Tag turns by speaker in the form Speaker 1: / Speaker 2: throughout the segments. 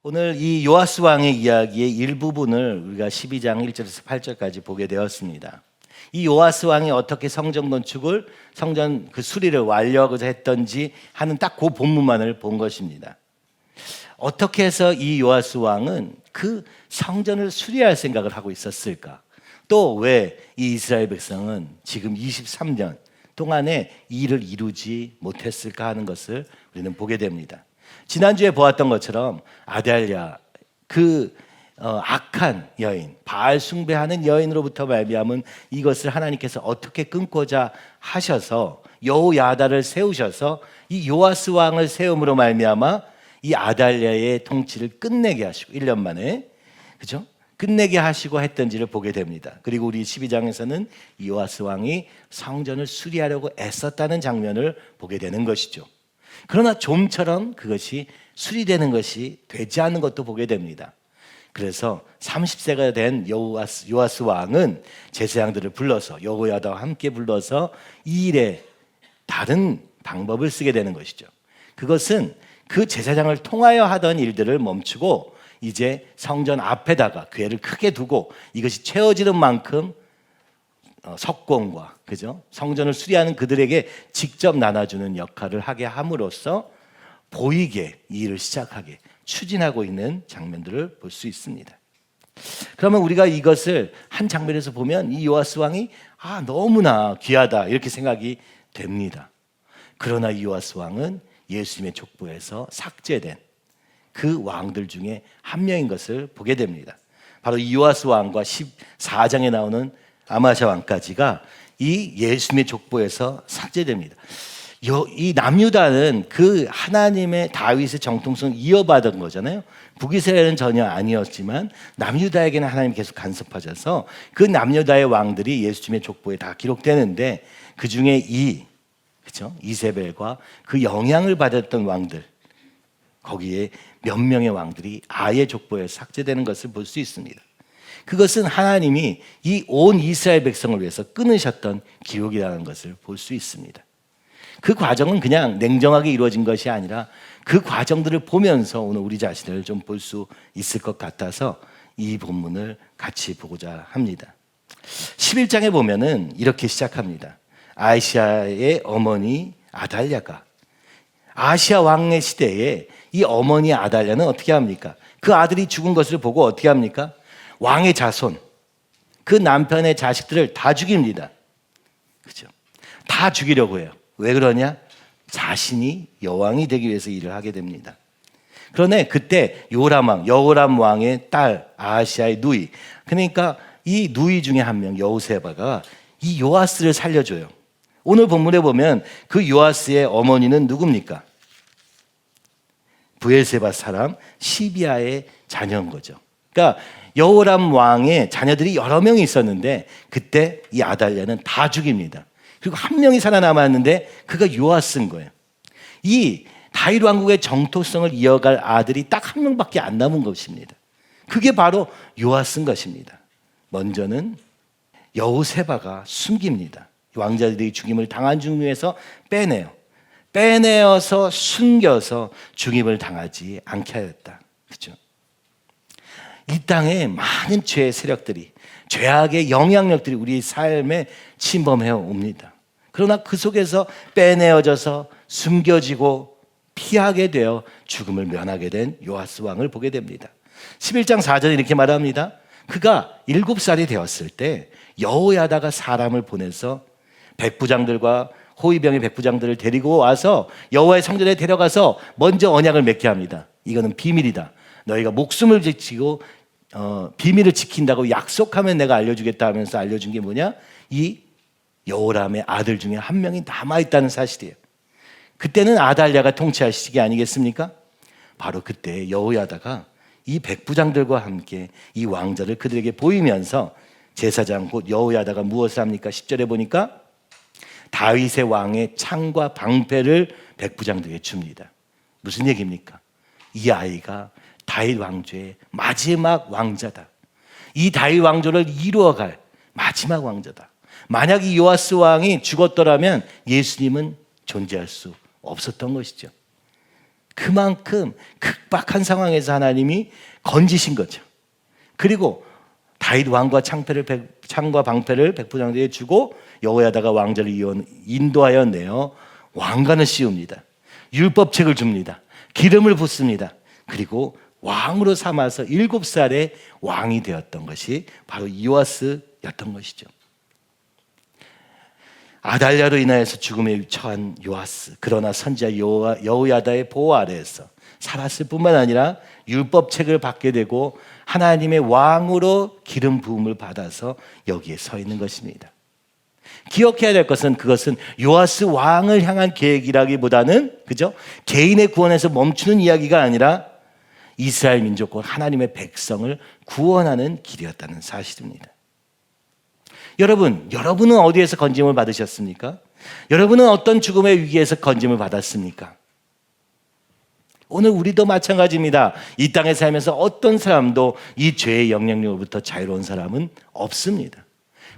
Speaker 1: 오늘 이 요아스 왕의 이야기의 일부분을 우리가 12장 1절에서 8절까지 보게 되었습니다. 이 요아스 왕이 어떻게 성전 건축을, 성전 그 수리를 완료하고자 했던지 하는 딱 그 본문만을 본 것입니다. 어떻게 해서 이 요아스 왕은 그 성전을 수리할 생각을 하고 있었을까? 또 왜 이 이스라엘 백성은 지금 23년 동안에 이 일을 이루지 못했을까 하는 것을 우리는 보게 됩니다. 지난주에 보았던 것처럼 아달랴, 그 악한 여인, 바알 숭배하는 여인으로부터 말미암은 이것을 하나님께서 어떻게 끊고자 하셔서 여호야다를 세우셔서 이 요아스 왕을 세움으로 말미암아 이 아달랴의 통치를 끝내게 하시고 1년 만에, 그죠? 끝내게 하시고 했던지를 보게 됩니다. 그리고 우리 12장에서는 요아스 왕이 성전을 수리하려고 애썼다는 장면을 보게 되는 것이죠. 그러나 좀처럼 그것이 수리되는 것이 되지 않는 것도 보게 됩니다. 그래서 30세가 된 요아스 왕은 제사장들을 불러서, 여호야다와 함께 불러서 이 일에 다른 방법을 쓰게 되는 것이죠. 그것은 그 제사장을 통하여 하던 일들을 멈추고 이제 성전 앞에다가 궤를 크게 두고 이것이 채워지는 만큼 석공과, 그죠? 성전을 수리하는 그들에게 직접 나눠주는 역할을 하게 함으로써 보이게 이 일을 시작하게 추진하고 있는 장면들을 볼 수 있습니다. 그러면 우리가 이것을 한 장면에서 보면 이 요아스 왕이 너무나 귀하다 이렇게 생각이 됩니다. 그러나 이 요아스 왕은 예수님의 족보에서 삭제된 그 왕들 중에 한 명인 것을 보게 됩니다. 바로 이 요아스 왕과 14장에 나오는 아마샤 왕까지가 이 예수님의 족보에서 삭제됩니다. 이 남유다는 그 하나님의 다윗의 정통성을 이어받은 거잖아요. 북이스라엘은 전혀 아니었지만 남유다에게는 하나님이 계속 간섭하셔서 그 남유다의 왕들이 예수님의 족보에 다 기록되는데 그 중에 그렇죠? 이세벨과 그 영향을 받았던 왕들, 거기에 몇 명의 왕들이 아예 족보에 삭제되는 것을 볼 수 있습니다. 그것은 하나님이 이 온 이스라엘 백성을 위해서 끊으셨던 기록이라는 것을 볼 수 있습니다. 그 과정은 그냥 냉정하게 이루어진 것이 아니라 그 과정들을 보면서 오늘 우리 자신을 좀 볼 수 있을 것 같아서 이 본문을 같이 보고자 합니다. 11장에 보면은 이렇게 시작합니다. 아시아의 어머니 아달랴가, 아시아 왕의 시대에 이 어머니 아달랴는 어떻게 합니까? 그 아들이 죽은 것을 보고 어떻게 합니까? 왕의 자손, 그 남편의 자식들을 다 죽입니다. 그렇죠? 다 죽이려고 해요. 왜 그러냐? 자신이 여왕이 되기 위해서 일을 하게 됩니다. 그런데 그때 여호람 왕의 딸 아하시아의 누이, 그러니까 이 누이 중에 한 명 여호세바가 이 요아스를 살려줘요. 오늘 본문에 보면 그 요아스의 어머니는 누굽니까? 브엘세바 사람 시비아의 자녀인 거죠. 그러니까 여호람 왕의 자녀들이 여러 명이 있었는데 그때 이 아달랴는 다 죽입니다. 그리고 한 명이 살아남았는데 그가 요아스인 거예요. 이 다윗 왕국의 정토성을 이어갈 아들이 딱 한 명밖에 안 남은 것입니다. 그게 바로 요아스인 것입니다. 먼저는 여호세바가 숨깁니다. 왕자들이 죽임을 당한 중에서 빼내어서 숨겨서 죽임을 당하지 않게 하였다. 그렇죠? 이 땅에 많은 죄의 세력들이, 죄악의 영향력들이 우리 삶에 침범해 옵니다. 그러나 그 속에서 빼내어져서 숨겨지고 피하게 되어 죽음을 면하게 된 요아스 왕을 보게 됩니다. 11장 4절에 이렇게 말합니다. 그가 7살이 되었을 때 여호야다가 사람을 보내서 백부장들과 호위병의 백부장들을 데리고 와서 여호와의 성전에 데려가서 먼저 언약을 맺게 합니다. 이거는 비밀이다. 너희가 목숨을 지키고 비밀을 지킨다고 약속하면 내가 알려주겠다 하면서 알려준 게 뭐냐? 이 여호람의 아들 중에 한 명이 남아있다는 사실이에요. 그때는 아달랴가 통치할 시기 아니겠습니까? 바로 그때 여호야다가 이 백부장들과 함께 이 왕자를 그들에게 보이면서 제사장 곧 여호야다가 무엇을 합니까? 10절에 보니까 다윗의 왕의 창과 방패를 백부장들에게 줍니다. 무슨 얘기입니까? 이 아이가 다윗 왕조의 마지막 왕자다. 이 다윗 왕조를 이루어갈 마지막 왕자다. 만약 이 요아스 왕이 죽었더라면 예수님은 존재할 수 없었던 것이죠. 그만큼 극박한 상황에서 하나님이 건지신 거죠. 그리고 다윗 왕과 창과 방패를 백부장대에 주고 여호야다가 왕자를 인도하여 내어 왕관을 씌웁니다. 율법책을 줍니다. 기름을 붓습니다. 그리고 왕으로 삼아서 7살에 왕이 되었던 것이 바로 요아스였던 것이죠. 아달랴로 인하여서 죽음에 처한 요아스, 그러나 선지자 여호야다의 보호 아래에서 살았을 뿐만 아니라 율법책을 받게 되고 하나님의 왕으로 기름 부음을 받아서 여기에 서 있는 것입니다. 기억해야 될 것은 그것은 요아스 왕을 향한 계획이라기보다는 그죠? 개인의 구원에서 멈추는 이야기가 아니라 이스라엘 민족과 하나님의 백성을 구원하는 길이었다는 사실입니다. 여러분은 어디에서 건짐을 받으셨습니까? 여러분은 어떤 죽음의 위기에서 건짐을 받았습니까? 오늘 우리도 마찬가지입니다. 이 땅에 살면서 어떤 사람도 이 죄의 영향력으로부터 자유로운 사람은 없습니다.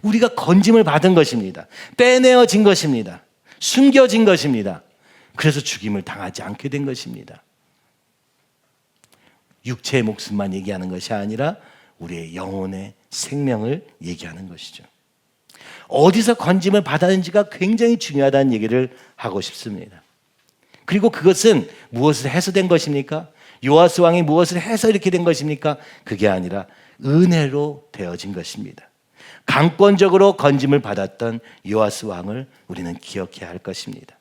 Speaker 1: 우리가 건짐을 받은 것입니다. 빼내어진 것입니다. 숨겨진 것입니다. 그래서 죽임을 당하지 않게 된 것입니다. 육체의 목숨만 얘기하는 것이 아니라 우리의 영혼의 생명을 얘기하는 것이죠. 어디서 건짐을 받았는지가 굉장히 중요하다는 얘기를 하고 싶습니다. 그리고 그것은 무엇을 해서 된 것입니까? 요아스 왕이 무엇을 해서 이렇게 된 것입니까? 그게 아니라 은혜로 되어진 것입니다. 강권적으로 건짐을 받았던 요아스 왕을 우리는 기억해야 할 것입니다.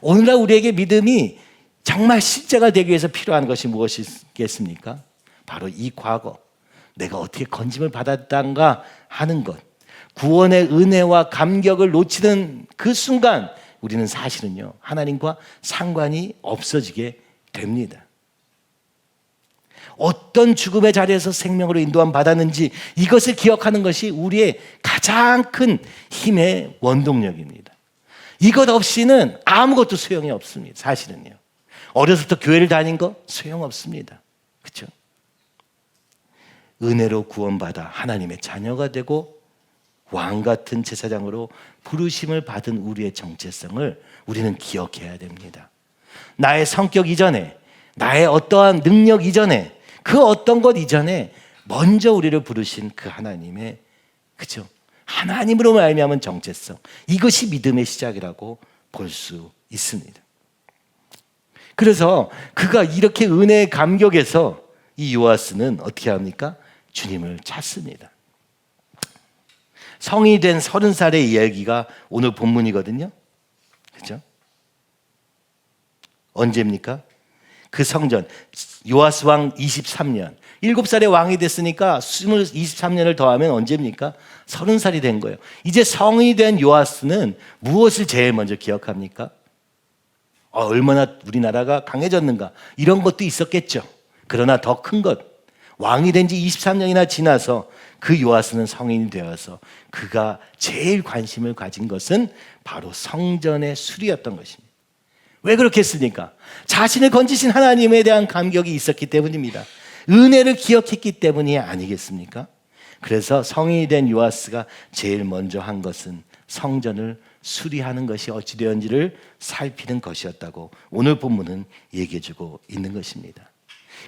Speaker 1: 오늘날 우리에게 믿음이 정말 실제가 되기 위해서 필요한 것이 무엇이겠습니까? 바로 이 과거, 내가 어떻게 건짐을 받았단가 하는 것, 구원의 은혜와 감격을 놓치는 그 순간 우리는 사실은요, 하나님과 상관이 없어지게 됩니다. 어떤 죽음의 자리에서 생명으로 인도함 받았는지 이것을 기억하는 것이 우리의 가장 큰 힘의 원동력입니다. 이것 없이는 아무것도 소용이 없습니다. 사실은요. 어려서부터 교회를 다닌 거 소용없습니다. 그렇죠? 은혜로 구원받아 하나님의 자녀가 되고 왕 같은 제사장으로 부르심을 받은 우리의 정체성을 우리는 기억해야 됩니다. 나의 성격 이전에, 나의 어떠한 능력 이전에, 그 어떤 것 이전에 먼저 우리를 부르신 그 하나님의, 그죠? 하나님으로 말미암은 정체성, 이것이 믿음의 시작이라고 볼 수 있습니다. 그래서 그가 이렇게 은혜의 감격에서 이 요아스는 어떻게 합니까? 주님을 찾습니다. 성이 된 30살의 이야기가 오늘 본문이거든요. 그렇죠? 언제입니까? 그 성전, 요아스 왕 23년, 7살의 왕이 됐으니까 23년을 더하면 언제입니까? 30살이 된 거예요. 이제 성이 된 요아스는 무엇을 제일 먼저 기억합니까? 얼마나 우리나라가 강해졌는가, 이런 것도 있었겠죠. 그러나 더 큰 것, 왕이 된 지 23년이나 지나서 그 요아스는 성인이 되어서 그가 제일 관심을 가진 것은 바로 성전의 수리였던 것입니다. 왜 그렇게 했습니까? 자신을 건지신 하나님에 대한 감격이 있었기 때문입니다. 은혜를 기억했기 때문이 아니겠습니까? 그래서 성인이 된 요아스가 제일 먼저 한 것은 성전을 수리하는 것이 어찌 되었는지를 살피는 것이었다고 오늘 본문은 얘기해주고 있는 것입니다.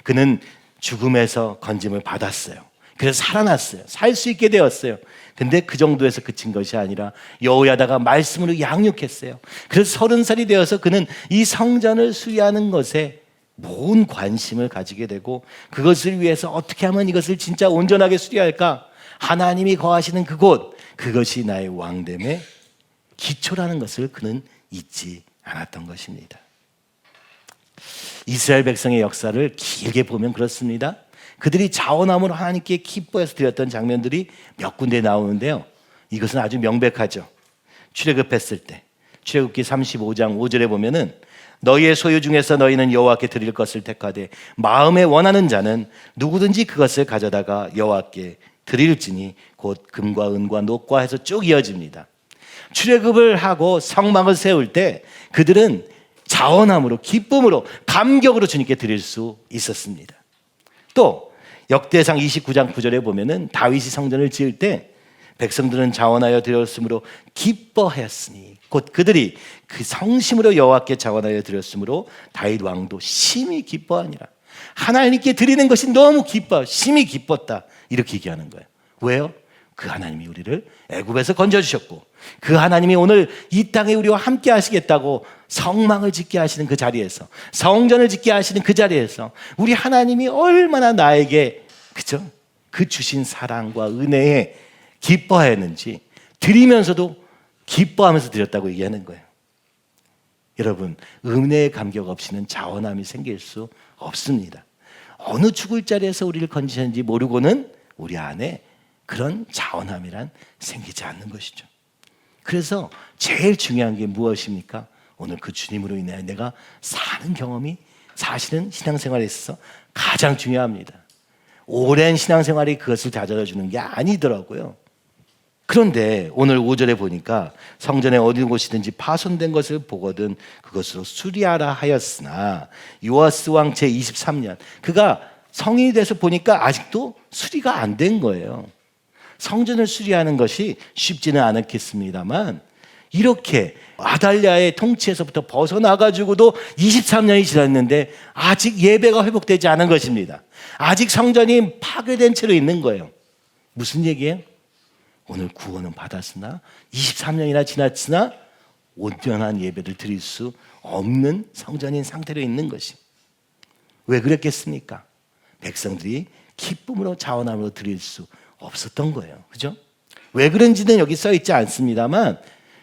Speaker 1: 그는 죽음에서 건짐을 받았어요. 그래서 살아났어요. 살 수 있게 되었어요. 근데 그 정도에서 그친 것이 아니라 여호야다가 말씀으로 양육했어요. 그래서 30살이 되어서 그는 이 성전을 수리하는 것에 모든 관심을 가지게 되고, 그것을 위해서 어떻게 하면 이것을 진짜 온전하게 수리할까? 하나님이 거하시는 그곳, 그것이 나의 왕됨의 기초라는 것을 그는 잊지 않았던 것입니다. 이스라엘 백성의 역사를 길게 보면 그렇습니다. 그들이 자원함으로 하나님께 기뻐해서 드렸던 장면들이 몇 군데 나오는데요. 이것은 아주 명백하죠. 출애굽했을 때, 출애굽기 35장 5절에 보면은 너희의 소유 중에서 너희는 여호와께 드릴 것을 택하되 마음에 원하는 자는 누구든지 그것을 가져다가 여호와께 드릴지니 곧 금과 은과 녹과 해서 쭉 이어집니다. 출애굽을 하고 성막을 세울 때 그들은 자원함으로, 기쁨으로, 감격으로 주님께 드릴 수 있었습니다. 또 역대상 29장 9절에 보면은 다윗이 성전을 지을 때 백성들은 자원하여 드렸으므로 기뻐하였으니 곧 그들이 그 성심으로 여호와께 자원하여 드렸으므로 다윗 왕도 심히 기뻐하니라. 하나님께 드리는 것이 너무 기뻐, 심히 기뻤다, 이렇게 얘기하는 거예요. 왜요? 그 하나님이 우리를 애굽에서 건져주셨고, 그 하나님이 오늘 이 땅에 우리와 함께 하시겠다고 성막을 짓게 하시는 그 자리에서, 성전을 짓게 하시는 그 자리에서 우리 하나님이 얼마나 나에게 그죠? 그 주신 사랑과 은혜에 기뻐했는지 드리면서도 기뻐하면서 드렸다고 얘기하는 거예요. 여러분, 은혜의 감격 없이는 자원함이 생길 수 없습니다. 어느 죽을 자리에서 우리를 건지셨는지 모르고는 우리 안에 그런 자원함이란 생기지 않는 것이죠. 그래서 제일 중요한 게 무엇입니까? 오늘 그 주님으로 인해 내가 사는 경험이 사실은 신앙생활에 있어서 가장 중요합니다. 오랜 신앙생활이 그것을 다져다 주는 게 아니더라고요. 그런데 오늘 5절에 보니까 성전에 어느 곳이든지 파손된 것을 보거든 그것으로 수리하라 하였으나, 요아스 왕 제23년 그가 성인이 돼서 보니까 아직도 수리가 안 된 거예요. 성전을 수리하는 것이 쉽지는 않았겠습니다만, 이렇게 아달랴의 통치에서부터 벗어나가지고도 23년이 지났는데 아직 예배가 회복되지 않은 것입니다. 아직 성전이 파괴된 채로 있는 거예요. 무슨 얘기예요? 오늘 구원은 받았으나 23년이나 지났으나 온전한 예배를 드릴 수 없는 성전인 상태로 있는 것이. 왜 그랬겠습니까? 백성들이 기쁨으로 자원함으로 드릴 수 없었던 거예요. 그죠? 왜 그런지는 여기 써 있지 않습니다만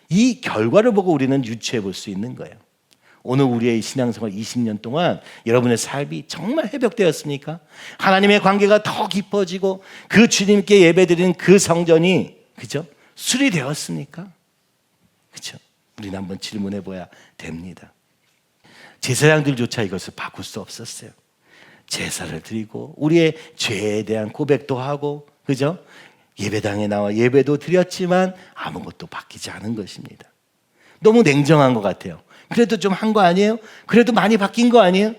Speaker 1: 이 결과를 보고 우리는 유추해 볼 수 있는 거예요. 오늘 우리의 신앙생활 20년 동안 여러분의 삶이 정말 회복되었습니까? 하나님의 관계가 더 깊어지고 그 주님께 예배드리는 그 성전이 그죠? 수리되었습니까? 그죠? 우리는 한번 질문해 봐야 됩니다. 제사장들조차 이것을 바꿀 수 없었어요. 제사를 드리고 우리의 죄에 대한 고백도 하고 그죠? 예배당에 나와 예배도 드렸지만 아무것도 바뀌지 않은 것입니다. 너무 냉정한 것 같아요. 그래도 좀 한 거 아니에요? 그래도 많이 바뀐 거 아니에요?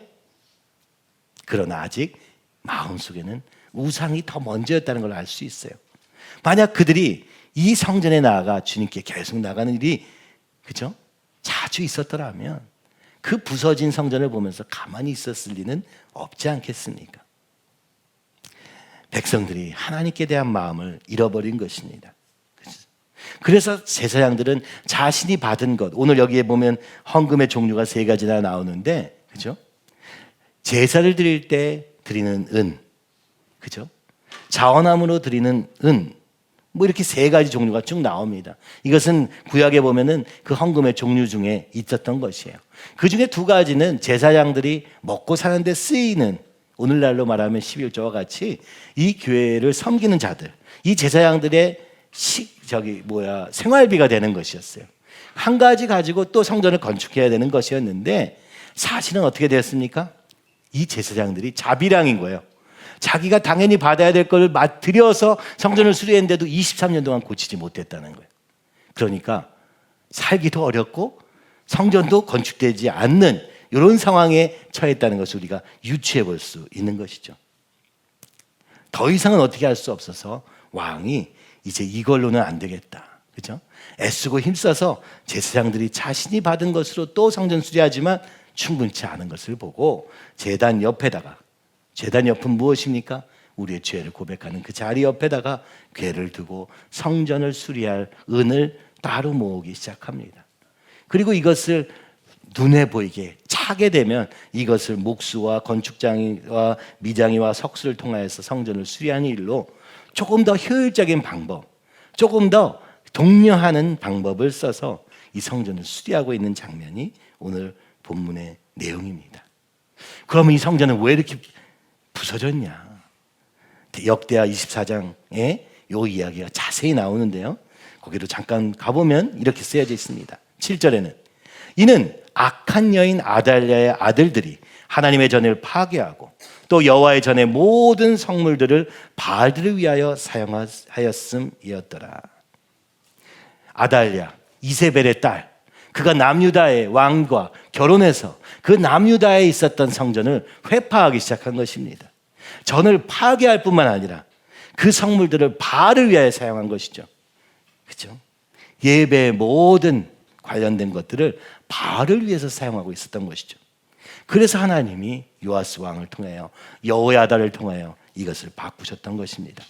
Speaker 1: 그러나 아직 마음속에는 우상이 더 먼저였다는 걸 알 수 있어요. 만약 그들이 이 성전에 나아가 주님께 계속 나가는 일이 그죠? 자주 있었더라면 그 부서진 성전을 보면서 가만히 있었을 리는 없지 않겠습니까? 백성들이 하나님께 대한 마음을 잃어버린 것입니다. 그래서 제사장들은 자신이 받은 것, 오늘 여기에 보면 헌금의 종류가 3가지나 나오는데, 그죠? 제사를 드릴 때 드리는 은, 그죠? 자원함으로 드리는 은, 뭐 이렇게 3가지 종류가 쭉 나옵니다. 이것은 구약에 보면은 그 헌금의 종류 중에 있었던 것이에요. 그 중에 2가지는 제사장들이 먹고 사는데 쓰이는, 오늘날로 말하면 11조와 같이 이 교회를 섬기는 자들, 이 제사장들의 생활비가 되는 것이었어요. 한 가지 가지고 또 성전을 건축해야 되는 것이었는데 사실은 어떻게 되었습니까? 이 제사장들이 자비량인 거예요. 자기가 당연히 받아야 될 걸 들여서 성전을 수리했는데도 23년 동안 고치지 못했다는 거예요. 그러니까 살기도 어렵고 성전도 건축되지 않는 이런 상황에 처했다는 것을 우리가 유추해 볼 수 있는 것이죠. 더 이상은 어떻게 할 수 없어서 왕이 이제 이걸로는 안 되겠다. 그죠? 애쓰고 힘써서 제사장들이 자신이 받은 것으로 또 성전 수리하지만 충분치 않은 것을 보고 제단 옆에다가, 제단 옆은 무엇입니까? 우리의 죄를 고백하는 그 자리 옆에다가 궤를 두고 성전을 수리할 은을 따로 모으기 시작합니다. 그리고 이것을 눈에 보이게 차게 되면 이것을 목수와 건축장이와 미장이와 석수를 통하여서 성전을 수리하는 일로 조금 더 효율적인 방법, 조금 더 독려하는 방법을 써서 이 성전을 수리하고 있는 장면이 오늘 본문의 내용입니다. 그러면 이 성전은 왜 이렇게 부서졌냐? 역대하 24장에 이 이야기가 자세히 나오는데요. 거기로 잠깐 가보면 이렇게 쓰여져 있습니다. 7절에는 이는 악한 여인 아달랴의 아들들이 하나님의 전을 파괴하고 또 여호와의 전의 모든 성물들을 바알들을 위하여 사용하였음이었더라. 아달랴, 이세벨의 딸, 그가 남유다의 왕과 결혼해서 그 남유다에 있었던 성전을 회파하기 시작한 것입니다. 전을 파괴할 뿐만 아니라 그 성물들을 바알을 위하여 사용한 것이죠. 그죠? 예배의 모든 관련된 것들을 바알을 위해서 사용하고 있었던 것이죠. 그래서 하나님이 요아스 왕을 통하여 여호야다를 통하여 이것을 바꾸셨던 것입니다.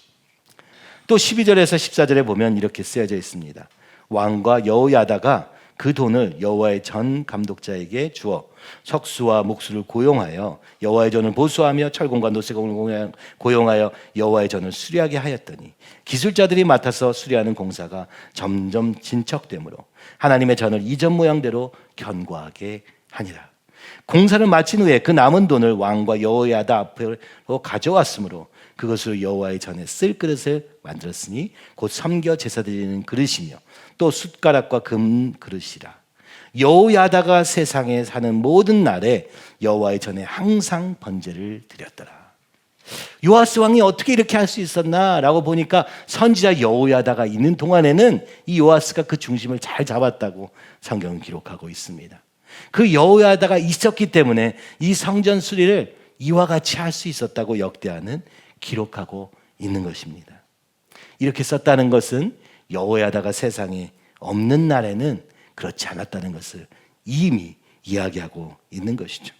Speaker 1: 또 12절에서 14절에 보면 이렇게 쓰여져 있습니다. 왕과 여호야다가 그 돈을 여호와의 전 감독자에게 주어 석수와 목수를 고용하여 여호와의 전을 보수하며 철공과 노쇠공을 고용하여 여호와의 전을 수리하게 하였더니 기술자들이 맡아서 수리하는 공사가 점점 진척되므로 하나님의 전을 이전 모양대로 견고하게 하니라. 공사를 마친 후에 그 남은 돈을 왕과 여호야다 앞으로 가져왔으므로 그것으로 여호와의 전에 쓸 그릇을 만들었으니 곧 섬겨 제사 드리는 그릇이며 또 숟가락과 금 그릇이라. 여호야다가 세상에 사는 모든 날에 여호와의 전에 항상 번제를 드렸더라. 요아스 왕이 어떻게 이렇게 할 수 있었나라고 보니까 선지자 여호야다가 있는 동안에는 이 요아스가 그 중심을 잘 잡았다고 성경은 기록하고 있습니다. 그 여호야다가 있었기 때문에 이 성전 수리를 이와 같이 할 수 있었다고 역대하는 기록하고 있는 것입니다. 이렇게 썼다는 것은 여호야다가 세상에 없는 날에는 그렇지 않았다는 것을 이미 이야기하고 있는 것이죠.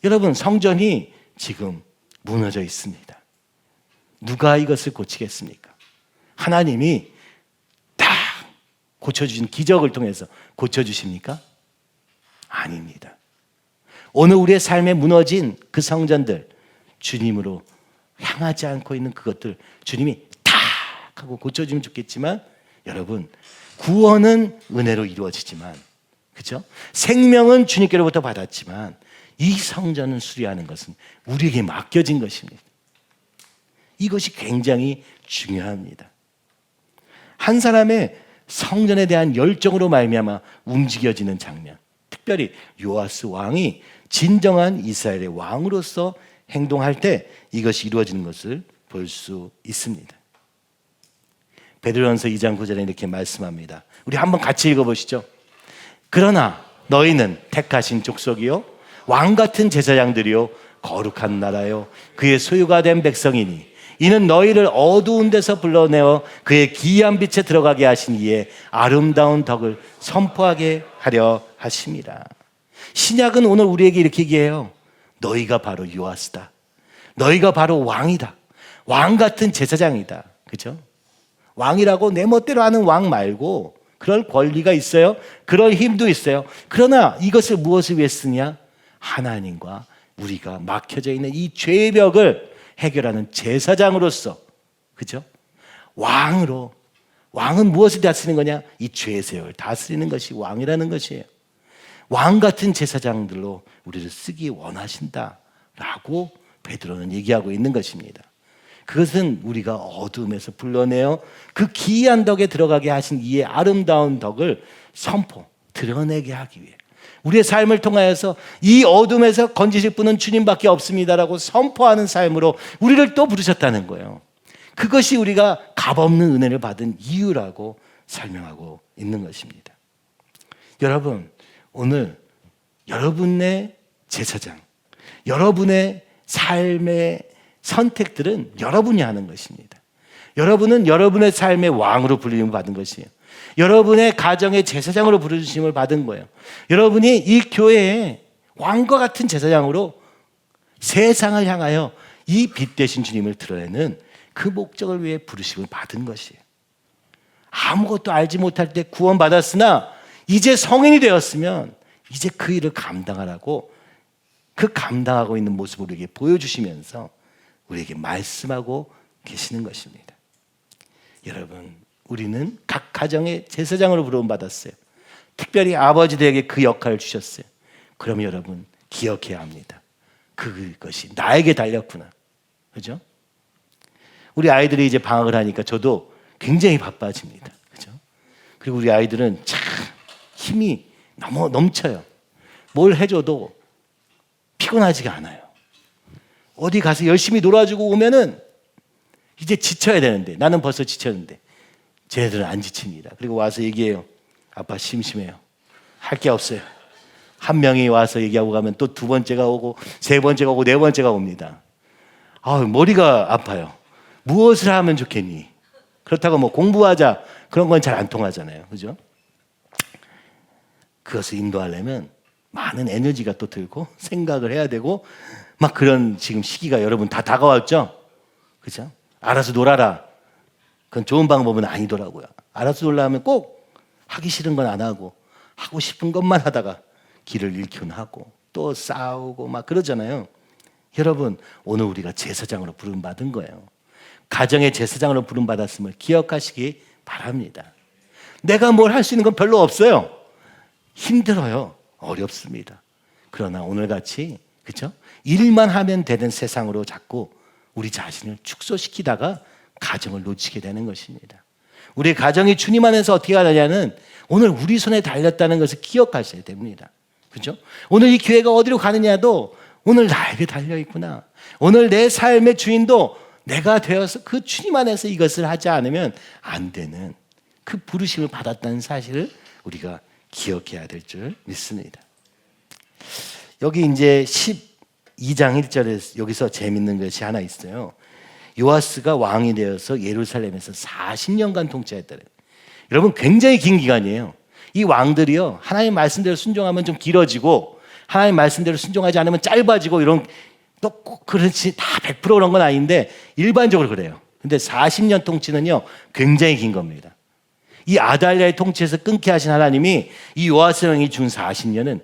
Speaker 1: 여러분, 성전이 지금 무너져 있습니다. 누가 이것을 고치겠습니까? 하나님이 다 고쳐주신 기적을 통해서 고쳐주십니까? 아닙니다. 오늘 우리의 삶에 무너진 그 성전들, 주님으로 향하지 않고 있는 그것들 주님이 탁 하고 고쳐주면 좋겠지만, 여러분, 구원은 은혜로 이루어지지만, 그렇죠? 생명은 주님께로부터 받았지만 이 성전을 수리하는 것은 우리에게 맡겨진 것입니다. 이것이 굉장히 중요합니다. 한 사람의 성전에 대한 열정으로 말미암아 움직여지는 장면, 특별히 요아스 왕이 진정한 이스라엘의 왕으로서 행동할 때 이것이 이루어지는 것을 볼 수 있습니다. 베드로전서 2장 9절에 이렇게 말씀합니다. 우리 한번 같이 읽어보시죠. 그러나 너희는 택하신 족속이요 왕 같은 제사장들이요 거룩한 나라요 그의 소유가 된 백성이니 이는 너희를 어두운 데서 불러내어 그의 기이한 빛에 들어가게 하신 이의 아름다운 덕을 선포하게 하려 하심이라. 신약은 오늘 우리에게 이렇게 얘기해요. 너희가 바로 요아스다. 너희가 바로 왕이다. 왕 같은 제사장이다. 그죠? 왕이라고 내 멋대로 하는 왕 말고 그럴 권리가 있어요. 그럴 힘도 있어요. 그러나 이것을 무엇을 위해 쓰냐? 하나님과 우리가 막혀져 있는 이 죄의 벽을 해결하는 제사장으로서, 그죠? 왕으로. 왕은 무엇을 다스리는 거냐? 이 죄의 세력을 다스리는 것이 왕이라는 것이에요. 왕 같은 제사장들로 우리를 쓰기 원하신다라고 베드로는 얘기하고 있는 것입니다. 그것은 우리가 어둠에서 불러내어 그 기이한 덕에 들어가게 하신 이의 아름다운 덕을 드러내게 하기 위해 우리의 삶을 통하여서 이 어둠에서 건지실 분은 주님밖에 없습니다라고 선포하는 삶으로 우리를 또 부르셨다는 거예요. 그것이 우리가 값없는 은혜를 받은 이유라고 설명하고 있는 것입니다. 여러분, 오늘 여러분의 제사장, 여러분의 삶의 선택들은 여러분이 하는 것입니다. 여러분은 여러분의 삶의 왕으로 불림을 받은 것이에요. 여러분의 가정의 제사장으로 부르심을 받은 거예요. 여러분이 이 교회의 왕과 같은 제사장으로 세상을 향하여 이 빛 대신 주님을 드러내는 그 목적을 위해 부르심을 받은 것이에요. 아무것도 알지 못할 때 구원받았으나 이제 성인이 되었으면 이제 그 일을 감당하라고 그 감당하고 있는 모습을 우리에게 보여주시면서 우리에게 말씀하고 계시는 것입니다. 여러분, 우리는 각 가정의 제사장으로 부름을 받았어요. 특별히 아버지들에게 그 역할을 주셨어요. 그럼 여러분 기억해야 합니다. 그것이 나에게 달렸구나. 그죠? 우리 아이들이 이제 방학을 하니까 저도 굉장히 바빠집니다. 그죠? 그리고 우리 아이들은 참 힘이 너무 넘쳐요. 뭘 해줘도 피곤하지가 않아요. 어디 가서 열심히 놀아주고 오면은 이제 지쳐야 되는데, 나는 벌써 지쳤는데 쟤네들은 안 지칩니다. 그리고 와서 얘기해요. 아빠 심심해요. 할 게 없어요. 한 명이 와서 얘기하고 가면 또 두 번째가 오고 세 번째가 오고 네 번째가 옵니다. 머리가 아파요. 무엇을 하면 좋겠니? 그렇다고 뭐 공부하자, 그런 건 잘 안 통하잖아요. 그죠? 그것을 인도하려면 많은 에너지가 또 들고 생각을 해야 되고 막 그런 지금 시기가 여러분 다 다가왔죠? 그죠? 알아서 놀아라. 그건 좋은 방법은 아니더라고요. 알아서 놀라면 꼭 하기 싫은 건 안 하고 하고 싶은 것만 하다가 길을 잃기는 하고 또 싸우고 막 그러잖아요. 여러분, 오늘 우리가 제사장으로 부름받은 거예요. 가정의 제사장으로 부름받았음을 기억하시기 바랍니다. 내가 뭘 할 수 있는 건 별로 없어요. 힘들어요. 어렵습니다. 그러나 오늘같이 그렇죠? 일만 하면 되는 세상으로 자꾸 우리 자신을 축소시키다가 가정을 놓치게 되는 것입니다. 우리 가정이 주님 안에서 어떻게 하느냐는 오늘 우리 손에 달렸다는 것을 기억하셔야 됩니다. 그렇죠? 오늘 이 교회가 어디로 가느냐도 오늘 나에게 달려있구나. 오늘 내 삶의 주인도 내가 되어서 그 주님 안에서 이것을 하지 않으면 안 되는 그 부르심을 받았다는 사실을 우리가 기억해야 될 줄 믿습니다. 여기 이제 12장 1절에 여기서 재밌는 것이 하나 있어요. 요아스가 왕이 되어서 예루살렘에서 40년간 통치했더래요. 여러분 굉장히 긴 기간이에요. 이 왕들이요 하나님 말씀대로 순종하면 좀 길어지고 하나님 말씀대로 순종하지 않으면 짧아지고 이런 또 꼭 그렇지 다 100% 그런 건 아닌데 일반적으로 그래요. 근데 40년 통치는요 굉장히 긴 겁니다. 이 아달랴의 통치에서 끊게 하신 하나님이 이 요아스 왕이 준 40년은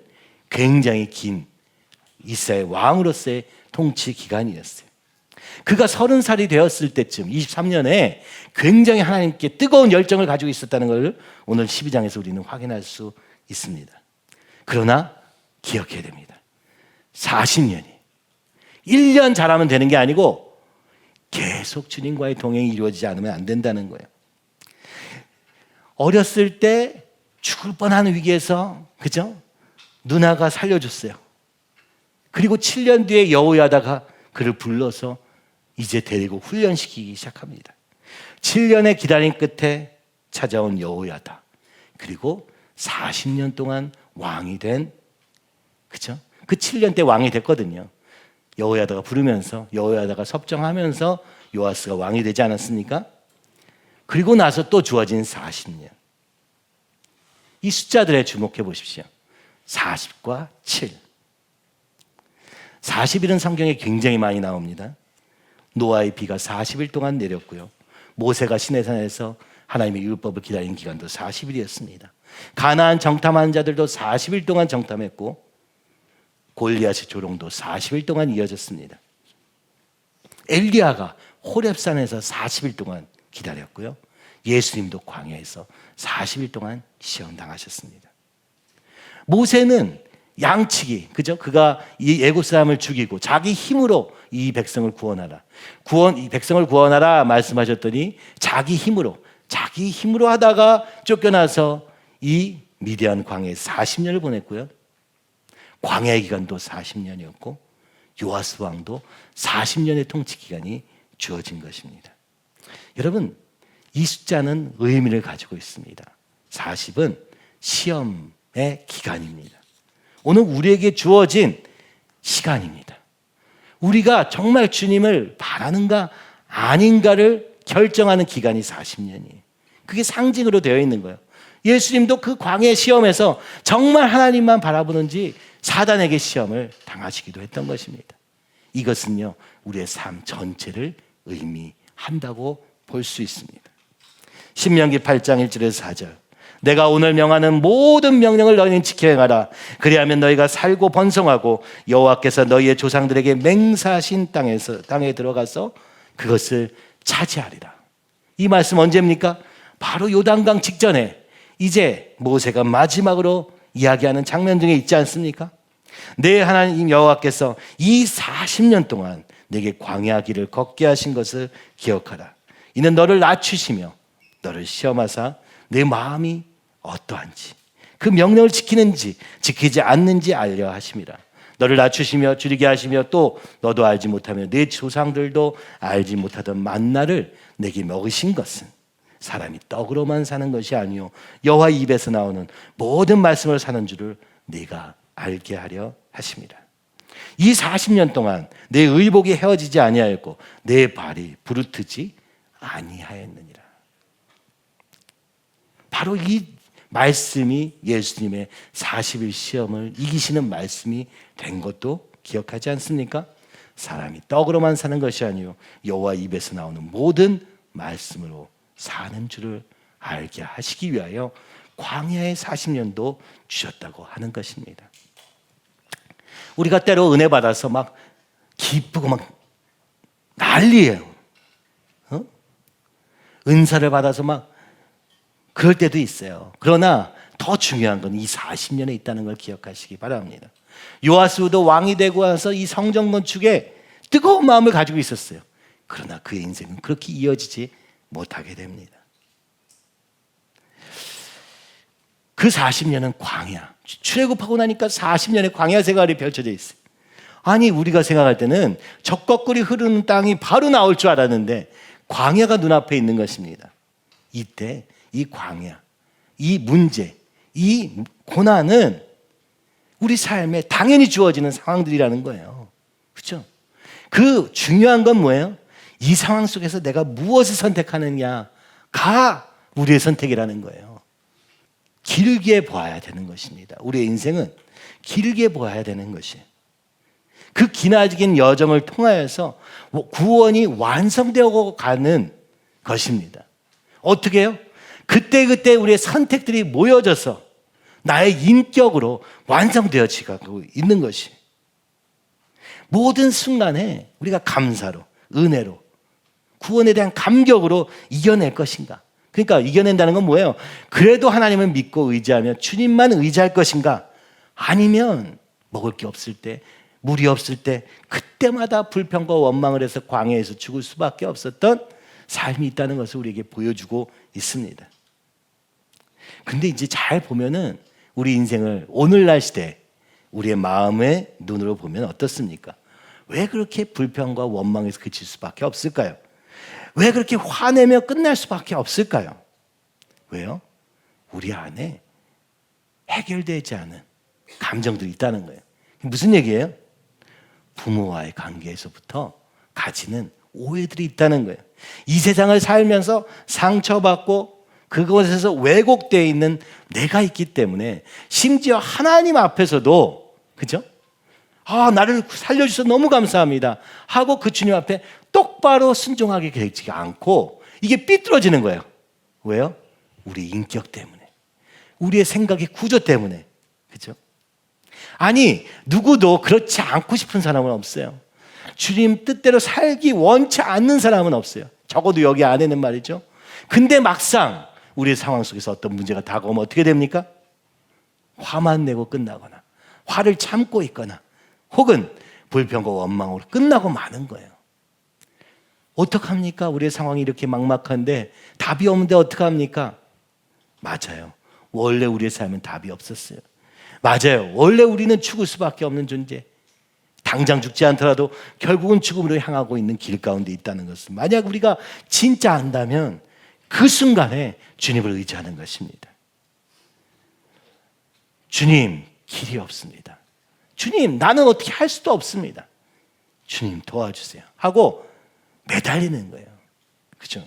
Speaker 1: 굉장히 긴 이스라엘 왕으로서의 통치 기간이었어요. 그가 30살이 되었을 때쯤 23년에 굉장히 하나님께 뜨거운 열정을 가지고 있었다는 걸 오늘 12장에서 우리는 확인할 수 있습니다. 그러나 기억해야 됩니다. 40년이 1년 잘하면 되는 게 아니고 계속 주님과의 동행이 이루어지지 않으면 안 된다는 거예요. 어렸을 때 죽을 뻔한 위기에서 그죠? 누나가 살려줬어요. 그리고 7년 뒤에 여호야다가 그를 불러서 이제 데리고 훈련시키기 시작합니다. 7년의 기다림 끝에 찾아온 여호야다. 그리고 40년 동안 왕이 된 그죠? 그 7년 때 왕이 됐거든요. 여호야다가 부르면서 여호야다가 섭정하면서 요아스가 왕이 되지 않았습니까? 그리고 나서 또 주어진 40년. 이 숫자들에 주목해 보십시오. 40과 7. 40일은 성경에 굉장히 많이 나옵니다. 노아의 비가 40일 동안 내렸고요. 모세가 시내산에서 하나님의 율법을 기다린 기간도 40일이었습니다. 가나안 정탐한 자들도 40일 동안 정탐했고 골리앗의 조롱도 40일 동안 이어졌습니다. 엘리야가 호렙산에서 40일 동안 기다렸고요. 예수님도 광야에서 40일 동안 시험당하셨습니다. 모세는 양치기, 그죠? 그가 이 애굽 사람을 죽이고 자기 힘으로 이 백성을 구원하라. 이 백성을 구원하라 말씀하셨더니 자기 힘으로 하다가 쫓겨나서 이 미디안 광야에 40년을 보냈고요. 광야의 기간도 40년이었고 요아스 왕도 40년의 통치 기간이 주어진 것입니다. 여러분, 이 숫자는 의미를 가지고 있습니다. 40은 시험의 기간입니다. 오늘 우리에게 주어진 시간입니다. 우리가 정말 주님을 바라는가 아닌가를 결정하는 기간이 40년이에요. 그게 상징으로 되어 있는 거예요. 예수님도 그 광야의 시험에서 정말 하나님만 바라보는지 사단에게 시험을 당하시기도 했던 것입니다. 이것은요, 우리의 삶 전체를 의미한다고 볼 수 있습니다. 신명기 8장 1절에서 4절. 내가 오늘 명하는 모든 명령을 너희는 지켜 행하라. 그리하면 너희가 살고 번성하고 여호와께서 너희의 조상들에게 맹세하신 땅에 들어가서 그것을 차지하리라. 이 말씀 언제입니까? 바로 요단강 직전에 이제 모세가 마지막으로 이야기하는 장면 중에 있지 않습니까? 내 하나님 여호와께서 이 40년 동안 내게 광야 길을 걷게 하신 것을 기억하라. 이는 너를 낮추시며 너를 시험하사 내 마음이 어떠한지 그 명령을 지키는지 지키지 않는지 알려 하심이라. 너를 낮추시며 줄이게 하시며 또 너도 알지 못하며 내 조상들도 알지 못하던 만나를 내게 먹으신 것은 사람이 떡으로만 사는 것이 아니요 여호와 입에서 나오는 모든 말씀을 사는 줄을 네가 알게 하려 하심이라. 이 40년 동안 내 의복이 헤어지지 아니하였고 내 발이 부르트지 아니하였느니라. 바로 이 말씀이 예수님의 40일 시험을 이기시는 말씀이 된 것도 기억하지 않습니까? 사람이 떡으로만 사는 것이 아니요 여호와 입에서 나오는 모든 말씀으로 사는 줄을 알게 하시기 위하여 광야의 40년도 주셨다고 하는 것입니다. 우리가 때로 은혜 받아서 막 기쁘고 막 난리예요. 은사를 받아서 막 그럴 때도 있어요. 그러나 더 중요한 건 이 40년에 있다는 걸 기억하시기 바랍니다. 요아스도 왕이 되고 와서 이 성전 건축에 뜨거운 마음을 가지고 있었어요. 그러나 그의 인생은 그렇게 이어지지 못하게 됩니다. 그 40년은 광야, 출애굽하고 나니까 40년의 광야 생활이 펼쳐져 있어요. 아니 우리가 생각할 때는 적거꾸리 흐르는 땅이 바로 나올 줄 알았는데 광야가 눈앞에 있는 것입니다. 이때 이 광야, 이 문제, 이 고난은 우리 삶에 당연히 주어지는 상황들이라는 거예요. 그렇죠? 그 중요한 건 뭐예요? 이 상황 속에서 내가 무엇을 선택하느냐가 우리의 선택이라는 거예요. 길게 보아야 되는 것입니다. 우리의 인생은 길게 보아야 되는 것이에요. 그 기나긴 여정을 통하여서 구원이 완성되어 가는 것입니다. 어떻게 해요? 그때그때 우리의 선택들이 모여져서 나의 인격으로 완성되어지고 있는 것이 모든 순간에 우리가 감사로 은혜로 구원에 대한 감격으로 이겨낼 것인가. 그러니까 이겨낸다는 건 뭐예요? 그래도 하나님을 믿고 의지하며 주님만 의지할 것인가, 아니면 먹을 게 없을 때 물이 없을 때 그때마다 불평과 원망을 해서 광야에서 죽을 수밖에 없었던 삶이 있다는 것을 우리에게 보여주고 있습니다. 근데 이제 잘 보면은 우리 인생을 오늘날 시대 우리의 마음의 눈으로 보면 어떻습니까? 왜 그렇게 불평과 원망에서 그칠 수밖에 없을까요? 왜 그렇게 화내며 끝날 수밖에 없을까요? 왜요? 우리 안에 해결되지 않은 감정들이 있다는 거예요. 무슨 얘기예요? 부모와의 관계에서부터 가지는 오해들이 있다는 거예요. 이 세상을 살면서 상처받고 그것에서 왜곡되어 있는 내가 있기 때문에 심지어 하나님 앞에서도, 그죠? 나를 살려주셔서 너무 감사합니다 하고 그 주님 앞에 똑바로 순종하게 되지 않고 이게 삐뚤어지는 거예요. 왜요? 우리 인격 때문에, 우리의 생각의 구조 때문에. 그죠? 아니 누구도 그렇지 않고 싶은 사람은 없어요. 주님 뜻대로 살기 원치 않는 사람은 없어요. 적어도 여기 안에는 말이죠. 근데 막상 우리의 상황 속에서 어떤 문제가 다가오면 어떻게 됩니까? 화만 내고 끝나거나 화를 참고 있거나 혹은 불평과 원망으로 끝나고 마는 거예요. 어떡합니까? 우리의 상황이 이렇게 막막한데 답이 없는데 어떡합니까? 맞아요. 원래 우리의 삶은 답이 없었어요. 맞아요. 원래 우리는 죽을 수밖에 없는 존재. 당장 죽지 않더라도 결국은 죽음으로 향하고 있는 길 가운데 있다는 것을 만약 우리가 진짜 안다면 그 순간에 주님을 의지하는 것입니다. 주님, 길이 없습니다. 주님, 나는 어떻게 할 수도 없습니다. 주님 도와주세요 하고 매달리는 거예요. 그죠?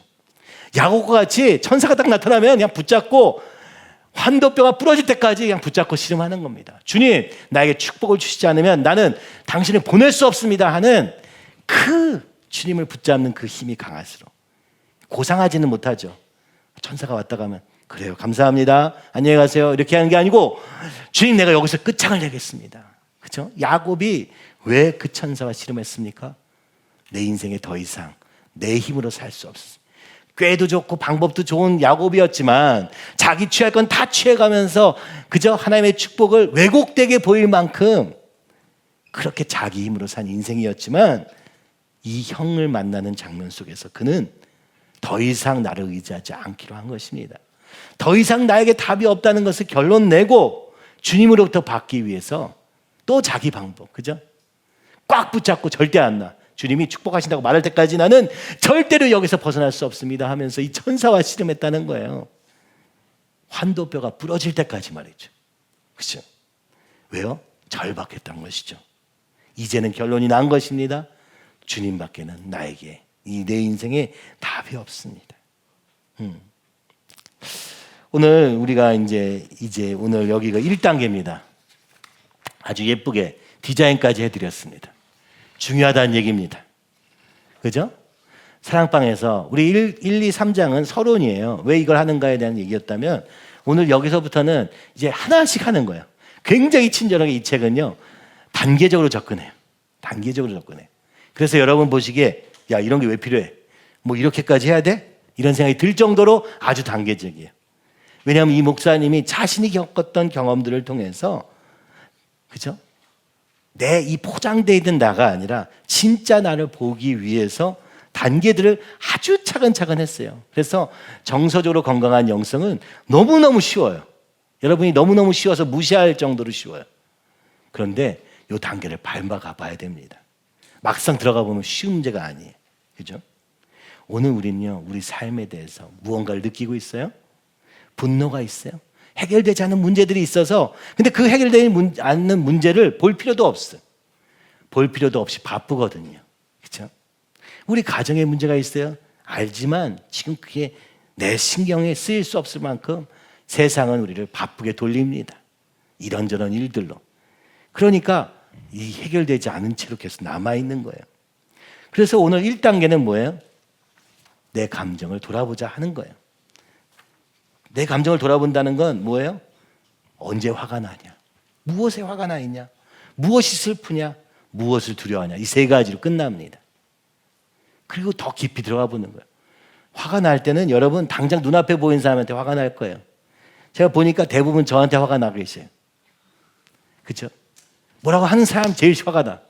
Speaker 1: 야곱과 같이 천사가 딱 나타나면 그냥 붙잡고 환도뼈가 부러질 때까지 그냥 붙잡고 씨름하는 겁니다. 주님, 나에게 축복을 주시지 않으면 나는 당신을 보낼 수 없습니다 하는 그 주님을 붙잡는 그 힘이 강할수록 고상하지는 못하죠. 천사가 왔다 가면 그래요, 감사합니다, 안녕히 가세요 이렇게 하는 게 아니고 주님, 내가 여기서 끝장을 내겠습니다. 그렇죠? 야곱이 왜 그 천사와 씨름했습니까? 내 인생에 더 이상 내 힘으로 살 수 없어. 꾀도 좋고 방법도 좋은 야곱이었지만 자기 취할 건 다 취해가면서 그저 하나님의 축복을 왜곡되게 보일 만큼 그렇게 자기 힘으로 산 인생이었지만 이 형을 만나는 장면 속에서 그는 더 이상 나를 의지하지 않기로 한 것입니다. 더 이상 나에게 답이 없다는 것을 결론 내고 주님으로부터 받기 위해서 또 자기 방법, 그죠? 꽉 붙잡고 절대 안 나. 주님이 축복하신다고 말할 때까지 나는 절대로 여기서 벗어날 수 없습니다 하면서 이 천사와 씨름했다는 거예요. 환도뼈가 부러질 때까지 말이죠. 그렇죠? 왜요? 절박했던 것이죠. 이제는 결론이 난 것입니다. 주님밖에는 나에게 내 인생에 답이 없습니다. 오늘 우리가 이제 오늘 여기가 1단계입니다. 아주 예쁘게 디자인까지 해드렸습니다. 중요하다는 얘기입니다. 그죠? 사랑방에서 우리 1, 2, 3장은 서론이에요. 왜 이걸 하는가에 대한 얘기였다면 오늘 여기서부터는 이제 하나씩 하는 거예요. 굉장히 친절하게 이 책은요. 단계적으로 접근해요. 단계적으로 접근해요. 그래서 여러분 보시기에 야 이런 게 왜 필요해? 뭐 이렇게까지 해야 돼? 이런 생각이 들 정도로 아주 단계적이에요. 왜냐하면 이 목사님이 자신이 겪었던 경험들을 통해서 그죠? 내 이 포장되어 있는 나가 아니라 진짜 나를 보기 위해서 단계들을 아주 차근차근 했어요. 그래서 정서적으로 건강한 영성은 너무너무 쉬워요. 여러분이 너무너무 쉬워서 무시할 정도로 쉬워요. 그런데 이 단계를 밟아가 봐야 됩니다. 막상 들어가 보면 쉬운 문제가 아니에요. 그죠? 오늘 우리는요, 우리 삶에 대해서 무언가를 느끼고 있어요? 분노가 있어요? 해결되지 않은 문제들이 있어서 근데 그 해결되지 않는 문제를 볼 필요도 없어요. 볼 필요도 없이 바쁘거든요. 그렇죠? 우리 가정에 문제가 있어요. 알지만 지금 그게 내 신경에 쓰일 수 없을 만큼 세상은 우리를 바쁘게 돌립니다. 이런저런 일들로. 그러니까 이 해결되지 않은 채로 계속 남아있는 거예요. 그래서 오늘 1단계는 뭐예요? 내 감정을 돌아보자 하는 거예요. 내 감정을 돌아본다는 건 뭐예요? 언제 화가 나냐? 무엇에 화가 나 있냐? 무엇이 슬프냐? 무엇을 두려워하냐? 이 세 가지로 끝납니다. 그리고 더 깊이 들어가 보는 거예요. 화가 날 때는 여러분 당장 눈앞에 보이는 사람한테 화가 날 거예요. 제가 보니까 대부분 저한테 화가 나고 계세요. 그렇죠? 뭐라고 하는 사람 제일 화가 나.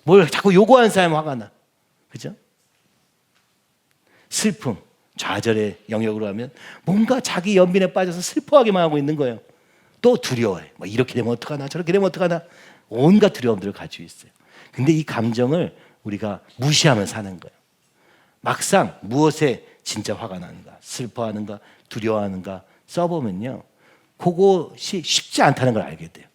Speaker 1: 뭘 자꾸 요구하는 사람 화가 나. 그렇죠? 슬픔, 좌절의 영역으로 하면 뭔가 자기 연민에 빠져서 슬퍼하기만 하고 있는 거예요. 또 두려워해. 뭐 이렇게 되면 어떡하나 저렇게 되면 어떡하나 온갖 두려움들을 가지고 있어요. 근데 이 감정을 우리가 무시하면 사는 거예요. 막상 무엇에 진짜 화가 나는가, 슬퍼하는가, 두려워하는가 써보면요. 그것이 쉽지 않다는 걸 알게 돼요.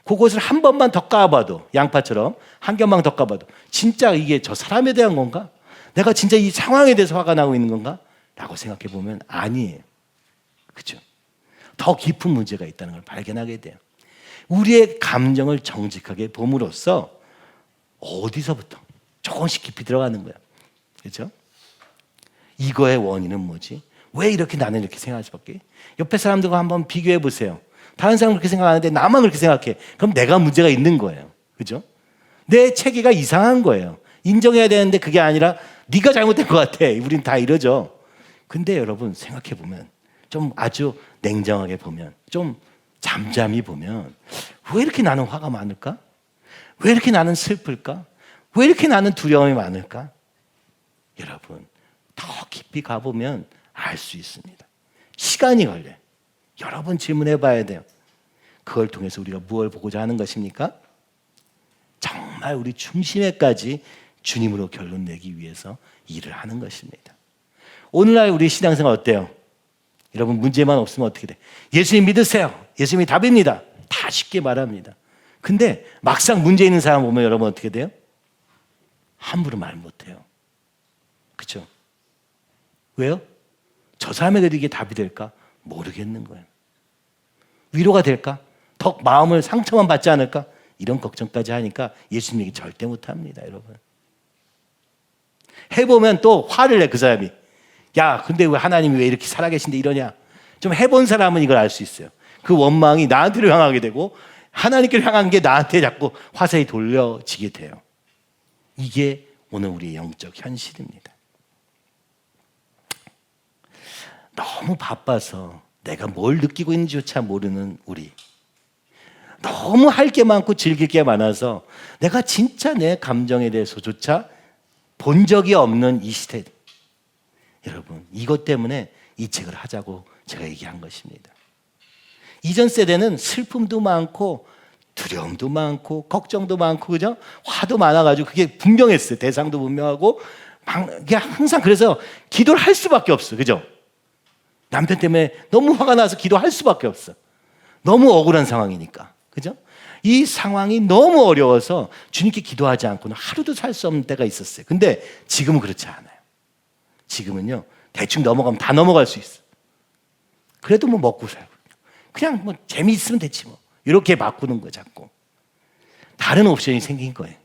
Speaker 1: 그것을 한 번만 더 까봐도 양파처럼 한 겹만 더 까봐도 진짜 이게 저 사람에 대한 건가? 내가 진짜 이 상황에 대해서 화가 나고 있는 건가? 라고 생각해 보면 아니에요. 그렇죠? 더 깊은 문제가 있다는 걸 발견하게 돼요. 우리의 감정을 정직하게 봄으로써 어디서부터 조금씩 깊이 들어가는 거예요. 그렇죠? 이거의 원인은 뭐지? 왜 이렇게 나는 이렇게 생각할 수밖에? 옆에 사람들과 한번 비교해 보세요. 다른 사람은 그렇게 생각하는데 나만 그렇게 생각해. 그럼 내가 문제가 있는 거예요. 그죠? 내 체계가 이상한 거예요. 인정해야 되는데 그게 아니라 네가 잘못된 것 같아. 우린 다 이러죠. 근데 여러분 생각해 보면 좀 아주 냉정하게 보면 좀 잠잠히 보면 왜 이렇게 나는 화가 많을까? 왜 이렇게 나는 슬플까? 왜 이렇게 나는 두려움이 많을까? 여러분 더 깊이 가보면 알 수 있습니다. 시간이 걸려요. 여러 번 질문해 봐야 돼요. 그걸 통해서 우리가 무엇을 보고자 하는 것입니까? 정말 우리 중심에까지 주님으로 결론 내기 위해서 일을 하는 것입니다. 오늘날 우리 신앙생활 어때요? 여러분 문제만 없으면 어떻게 돼? 예수님 믿으세요. 예수님이 답입니다. 다 쉽게 말합니다. 근데 막상 문제 있는 사람 보면 여러분 어떻게 돼요? 함부로 말 못해요. 그렇죠? 왜요? 저 사람에게도 이게 답이 될까? 모르겠는 거예요. 위로가 될까? 더 마음을 상처만 받지 않을까? 이런 걱정까지 하니까 예수님 얘기 절대 못합니다. 여러분 해보면 또 화를 내 그 사람이. 야 근데 왜 하나님이 왜 이렇게 살아계신데 이러냐. 좀 해본 사람은 이걸 알 수 있어요. 그 원망이 나한테로 향하게 되고 하나님께로 향한 게 나한테 자꾸 화살이 돌려지게 돼요. 이게 오늘 우리의 영적 현실입니다. 너무 바빠서 내가 뭘 느끼고 있는지조차 모르는 우리. 너무 할 게 많고 즐길 게 많아서 내가 진짜 내 감정에 대해서조차 본 적이 없는 이 시대. 여러분 이것 때문에 이 책을 하자고 제가 얘기한 것입니다. 이전 세대는 슬픔도 많고 두려움도 많고 걱정도 많고 그죠? 화도 많아가지고 그게 분명했어요. 대상도 분명하고 이게 항상 그래서 기도를 할 수밖에 없어. 그죠? 남편 때문에 너무 화가 나서 기도할 수밖에 없어. 너무 억울한 상황이니까. 그죠? 이 상황이 너무 어려워서 주님께 기도하지 않고는 하루도 살 수 없는 때가 있었어요. 근데 지금은 그렇지 않아요. 지금은요 대충 넘어가면 다 넘어갈 수 있어. 그래도 뭐 먹고 살고. 그냥 뭐 재미있으면 됐지 뭐. 이렇게 바꾸는 거 자꾸. 다른 옵션이 생긴 거예요.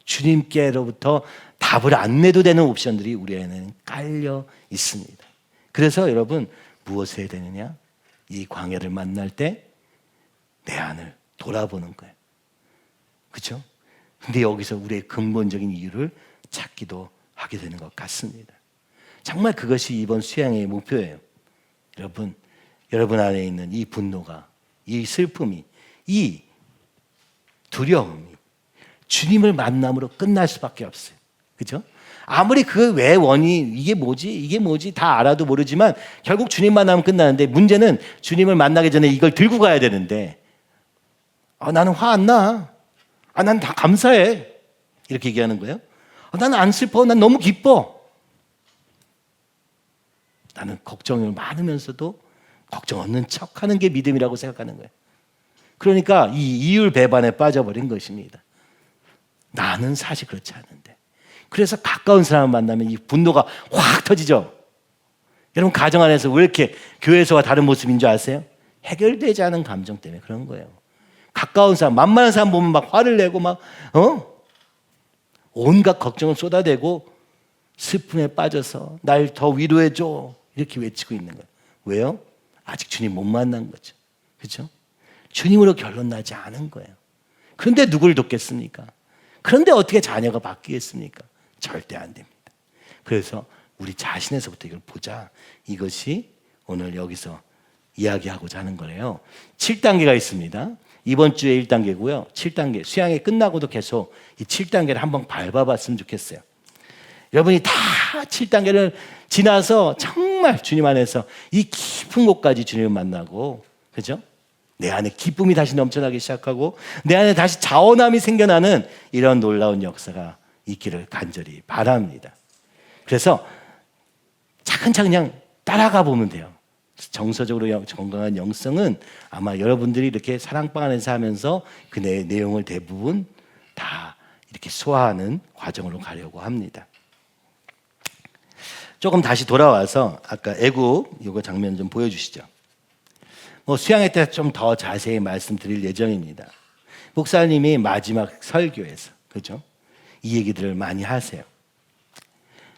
Speaker 1: 주님께로부터 답을 안 내도 되는 옵션들이 우리 안에는 깔려 있습니다. 그래서 여러분 무엇을 해야 되느냐? 이 광야를 만날 때 내 안을 돌아보는 거예요. 그렇죠? 근데 여기서 우리의 근본적인 이유를 찾기도 하게 되는 것 같습니다. 정말 그것이 이번 수양의 목표예요. 여러분 안에 있는 이 분노가, 이 슬픔이, 이 두려움이 주님을 만남으로 끝날 수밖에 없어요. 그렇죠? 아무리 그 왜 원이 이게 뭐지 다 알아도 모르지만 결국 주님 만나면 끝나는데, 문제는 주님을 만나기 전에 이걸 들고 가야 되는데, 나는 화 안 나. 난 다 감사해. 이렇게 얘기하는 거예요. 나는 안 슬퍼. 난 너무 기뻐. 나는 걱정이 많으면서도 걱정 없는 척하는 게 믿음이라고 생각하는 거예요. 그러니까 이 이율배반에 빠져버린 것입니다. 나는 사실 그렇지 않은데. 그래서 가까운 사람을 만나면 이 분노가 확 터지죠. 여러분 가정 안에서 왜 이렇게 교회에서와 다른 모습인 줄 아세요? 해결되지 않은 감정 때문에 그런 거예요. 가까운 사람, 만만한 사람 보면 막 화를 내고 막 온갖 걱정을 쏟아대고 슬픔에 빠져서 날 더 위로해줘 이렇게 외치고 있는 거예요. 왜요? 아직 주님 못 만난 거죠. 그렇죠? 주님으로 결론 나지 않은 거예요. 그런데 누굴 돕겠습니까? 그런데 어떻게 자녀가 바뀌겠습니까? 절대 안 됩니다. 그래서 우리 자신에서부터 이걸 보자. 이것이 오늘 여기서 이야기하고자 하는 거예요. 7단계가 있습니다. 이번 주에 1단계고요. 7단계, 수양이 끝나고도 계속 이 7단계를 한번 밟아봤으면 좋겠어요. 여러분이 다 7단계를 지나서 정말 주님 안에서 이 깊은 곳까지 주님을 만나고, 그죠? 내 안에 기쁨이 다시 넘쳐나기 시작하고 내 안에 다시 자원함이 생겨나는 이런 놀라운 역사가 있기를 간절히 바랍니다. 그래서 차근차근 그냥 따라가 보면 돼요. 정서적으로 건강한 영성은 아마 여러분들이 이렇게 사랑방 안에서 하면서 그 내용을 대부분 다 이렇게 소화하는 과정으로 가려고 합니다. 조금 다시 돌아와서 아까 애굽 이거 장면 좀 보여주시죠. 수양회 때 좀 더 자세히 말씀드릴 예정입니다. 목사님이 마지막 설교에서, 그죠? 이 얘기들을 많이 하세요.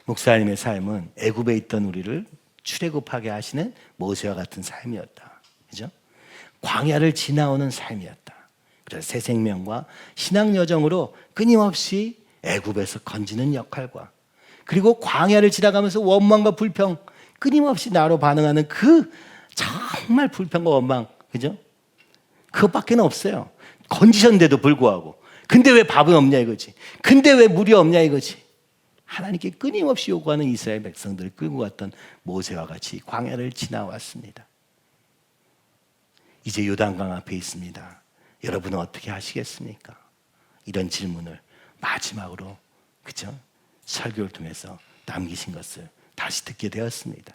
Speaker 1: 목사님의 삶은 애굽에 있던 우리를 출애굽하게 하시는 모세와 같은 삶이었다. 그죠? 광야를 지나오는 삶이었다. 그래서 새 생명과 신앙 여정으로 끊임없이 애굽에서 건지는 역할과, 그리고 광야를 지나가면서 원망과 불평, 끊임없이 나로 반응하는 그 정말 불평과 원망, 그죠? 그것밖에 없어요. 건지셨는데도 불구하고. 근데 왜 밥은 없냐 이거지. 근데 왜 물이 없냐 이거지. 하나님께 끊임없이 요구하는 이스라엘 백성들을 끌고 갔던 모세와 같이 광야를 지나왔습니다. 이제 요단강 앞에 있습니다. 여러분은 어떻게 하시겠습니까? 이런 질문을 마지막으로, 그죠? 설교를 통해서 남기신 것을 다시 듣게 되었습니다.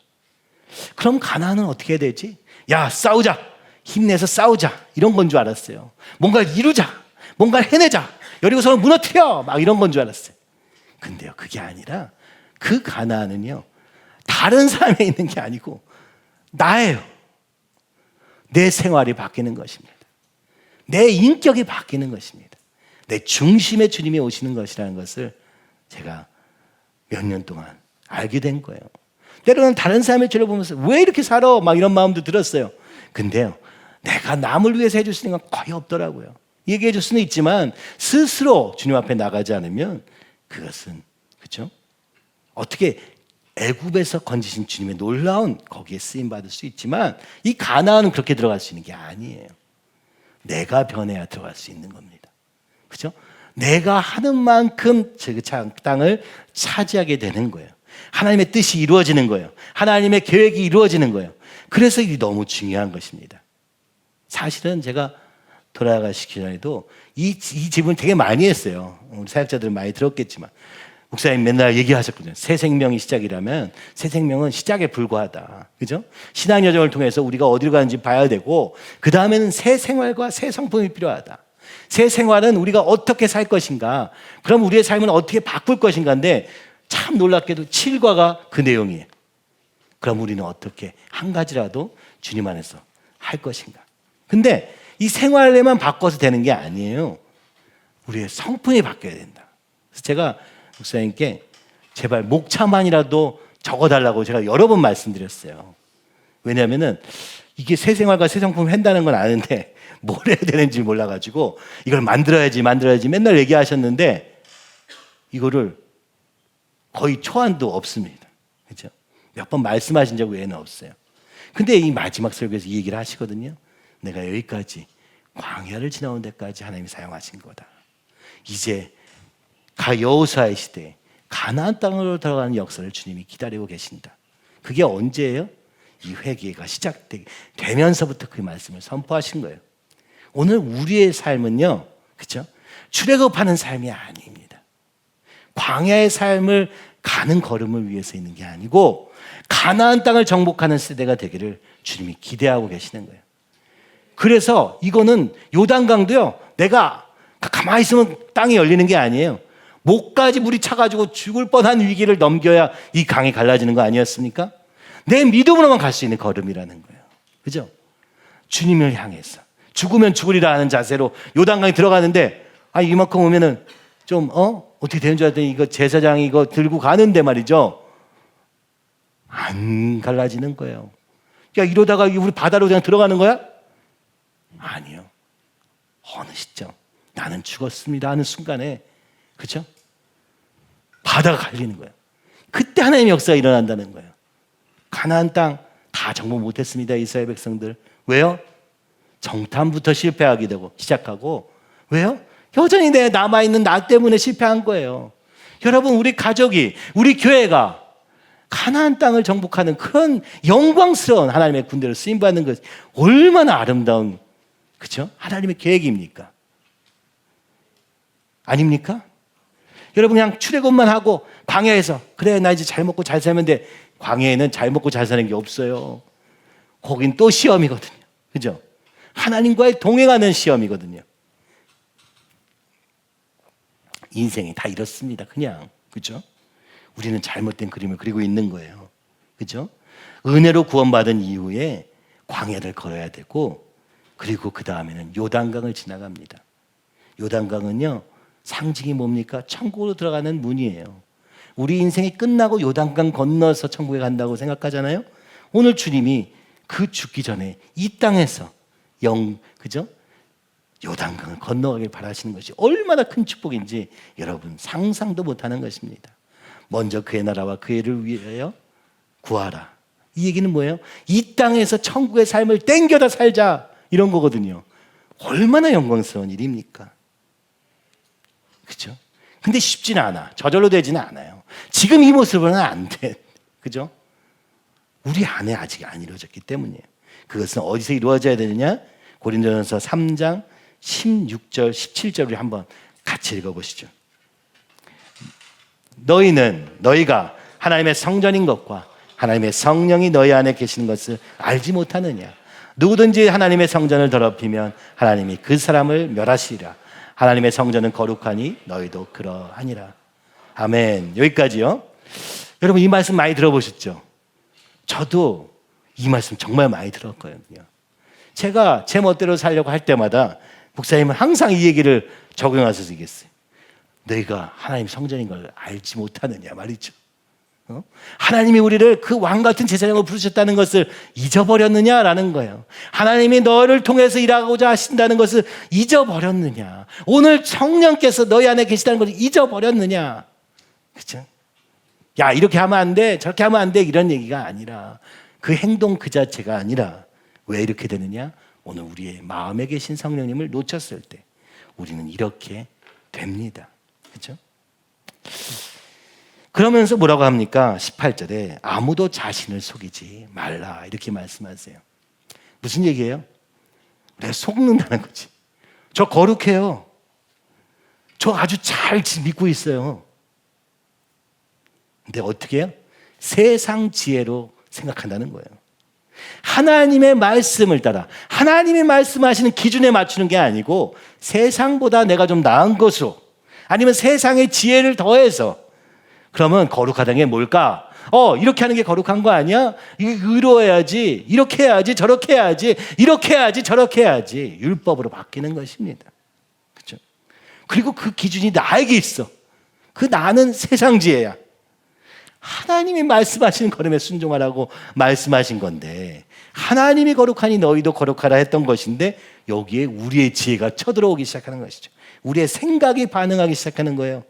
Speaker 1: 그럼 가나안은 어떻게 해야 되지? 야, 싸우자. 힘내서 싸우자. 이런 건 줄 알았어요. 뭔가를 이루자. 뭔가를 해내자. 여리고성을 무너뜨려. 막 이런 건 줄 알았어요. 근데요, 그게 아니라 그 가나안은요, 다른 사람에 있는 게 아니고 나예요. 내 생활이 바뀌는 것입니다. 내 인격이 바뀌는 것입니다. 내 중심에 주님이 오시는 것이라는 것을 제가 몇 년 동안 알게 된 거예요. 때로는 다른 사람의 죄를 보면서 왜 이렇게 살아? 막 이런 마음도 들었어요. 근데요, 내가 남을 위해서 해줄 수 있는 건 거의 없더라고요. 얘기해 줄 수는 있지만 스스로 주님 앞에 나가지 않으면 그것은, 그렇죠? 어떻게 애굽에서 건지신 주님의 놀라운 거기에 쓰임 받을 수 있지만 이 가나안은 그렇게 들어갈 수 있는 게 아니에요. 내가 변해야 들어갈 수 있는 겁니다. 그렇죠? 내가 하는 만큼 그 땅을 차지하게 되는 거예요. 하나님의 뜻이 이루어지는 거예요. 하나님의 계획이 이루어지는 거예요. 그래서 이게 너무 중요한 것입니다. 사실은 제가 돌아가시기 전에도 이 질문 되게 많이 했어요. 우리 사역자들은 많이 들었겠지만 목사님 맨날 얘기하셨거든요. 새 생명이 시작이라면 새 생명은 시작에 불과하다. 그죠? 신앙 여정을 통해서 우리가 어디로 가는지 봐야 되고 그 다음에는 새 생활과 새 성품이 필요하다. 새 생활은 우리가 어떻게 살 것인가, 그럼 우리의 삶은 어떻게 바꿀 것인가인데 참 놀랍게도 7과가 그 내용이에요. 그럼 우리는 어떻게 한 가지라도 주님 안에서 할 것인가? 근데 이 생활에만 바꿔서 되는 게 아니에요. 우리의 성품이 바뀌어야 된다. 그래서 제가 목사님께 제발 목차만이라도 적어달라고 제가 여러 번 말씀드렸어요. 왜냐하면은 이게 새 생활과 새 성품을 한다는 건 아는데 뭘 해야 되는지 몰라가지고 이걸 만들어야지 맨날 얘기하셨는데 이거를 거의 초안도 없습니다. 그렇죠? 몇 번 말씀하신 적 외에는 없어요. 근데 이 마지막 설교에서 이 얘기를 하시거든요. 내가 여기까지 광야를 지나온 데까지 하나님이 사용하신 거다. 이제 여호수아의 시대에 가나안 땅으로 들어가는 역사를 주님이 기다리고 계신다. 그게 언제예요? 이 회개가 시작되면서부터 그 말씀을 선포하신 거예요. 오늘 우리의 삶은요, 그렇죠? 출애굽하는 삶이 아닙니다. 광야의 삶을 가는 걸음을 위해서 있는 게 아니고 가나안 땅을 정복하는 세대가 되기를 주님이 기대하고 계시는 거예요. 그래서 이거는 요단강도요, 내가 가만히 있으면 땅이 열리는 게 아니에요. 목까지 물이 차가지고 죽을 뻔한 위기를 넘겨야 이 강이 갈라지는 거 아니었습니까? 내 믿음으로만 갈 수 있는 걸음이라는 거예요. 그죠? 주님을 향해서 죽으면 죽으리라 하는 자세로 요단강에 들어가는데 이만큼 오면은 좀 어떻게 되는 줄 알았더니 이거 제사장이 이거 들고 가는데 말이죠. 안 갈라지는 거예요. 그러니까 이러다가 우리 바다로 그냥 들어가는 거야? 아니요. 어느 시점 나는 죽었습니다 하는 순간에 그렇죠? 바다가 갈리는 거예요. 그때 하나님의 역사가 일어난다는 거예요. 가나안 땅 다 정복 못했습니다. 이스라엘 백성들. 왜요? 정탐부터 실패하게 되고 시작하고 왜요? 여전히 내 남아있는 나 때문에 실패한 거예요. 여러분 우리 가족이 우리 교회가 가나안 땅을 정복하는 그런 영광스러운 하나님의 군대로 쓰임받는 것이 얼마나 아름다운 그렇죠? 하나님의 계획입니까? 아닙니까? 여러분 그냥 출애굽만 하고 광야에서 그래 나 이제 잘 먹고 잘 살면 돼. 광야에는 잘 먹고 잘 사는 게 없어요. 거긴 또 시험이거든요. 그죠? 하나님과의 동행하는 시험이거든요. 인생이 다 이렇습니다. 그냥 그죠? 우리는 잘못된 그림을 그리고 있는 거예요. 그죠? 은혜로 구원받은 이후에 광야를 걸어야 되고 그리고 그 다음에는 요단강을 지나갑니다. 요단강은요 상징이 뭡니까? 천국으로 들어가는 문이에요. 우리 인생이 끝나고 요단강 건너서 천국에 간다고 생각하잖아요. 오늘 주님이 그 죽기 전에 이 땅에서 그죠? 요단강을 건너가길 바라시는 것이 얼마나 큰 축복인지 여러분 상상도 못하는 것입니다. 먼저 그의 나라와 그의 를 위하여 구하라. 이 얘기는 뭐예요? 이 땅에서 천국의 삶을 땡겨다 살자 이런 거거든요. 얼마나 영광스러운 일입니까? 그죠? 근데 쉽지는 않아. 저절로 되지는 않아요. 지금 이 모습으로는 안 돼. 그죠? 우리 안에 아직 안 이루어졌기 때문이에요. 그것은 어디서 이루어져야 되느냐? 고린도전서 3장 16절, 17절을 한번 같이 읽어보시죠. 너희가 하나님의 성전인 것과 하나님의 성령이 너희 안에 계시는 것을 알지 못하느냐? 누구든지 하나님의 성전을 더럽히면 하나님이 그 사람을 멸하시리라. 하나님의 성전은 거룩하니 너희도 그러하니라. 아멘. 여기까지요. 여러분 이 말씀 많이 들어보셨죠? 저도 이 말씀 정말 많이 들었거든요. 제가 제 멋대로 살려고 할 때마다 목사님은 항상 이 얘기를 적용하셔서 얘기했어요. 너희가 하나님 성전인 걸 알지 못하느냐 말이죠. 하나님이 우리를 그 왕 같은 제사장으로 부르셨다는 것을 잊어버렸느냐라는 거예요. 하나님이 너를 통해서 일하고자 하신다는 것을 잊어버렸느냐. 오늘 성령께서 너희 안에 계시다는 것을 잊어버렸느냐. 그렇죠? 야 이렇게 하면 안 돼, 저렇게 하면 안 돼 이런 얘기가 아니라 그 행동 그 자체가 아니라 왜 이렇게 되느냐. 오늘 우리의 마음에 계신 성령님을 놓쳤을 때 우리는 이렇게 됩니다. 그렇죠? 그러면서 뭐라고 합니까? 18절에 아무도 자신을 속이지 말라 이렇게 말씀하세요. 무슨 얘기예요? 내가 속는다는 거지. 저 거룩해요. 저 아주 잘 믿고 있어요. 근데 어떻게 해요? 세상 지혜로 생각한다는 거예요. 하나님의 말씀을 따라 하나님이 말씀하시는 기준에 맞추는 게 아니고 세상보다 내가 좀 나은 것으로 아니면 세상의 지혜를 더해서 그러면 거룩하다는 게 뭘까? 이렇게 하는 게 거룩한 거 아니야? 이게 의로워야지, 이렇게 해야지, 저렇게 해야지, 이렇게 해야지, 저렇게 해야지. 율법으로 바뀌는 것입니다. 그렇죠? 그리고 그 기준이 나에게 있어. 그 나는 세상지혜야. 하나님이 말씀하시는 걸음에 순종하라고 말씀하신 건데, 하나님이 거룩하니 너희도 거룩하라 했던 것인데, 여기에 우리의 지혜가 쳐들어오기 시작하는 것이죠. 우리의 생각이 반응하기 시작하는 거예요.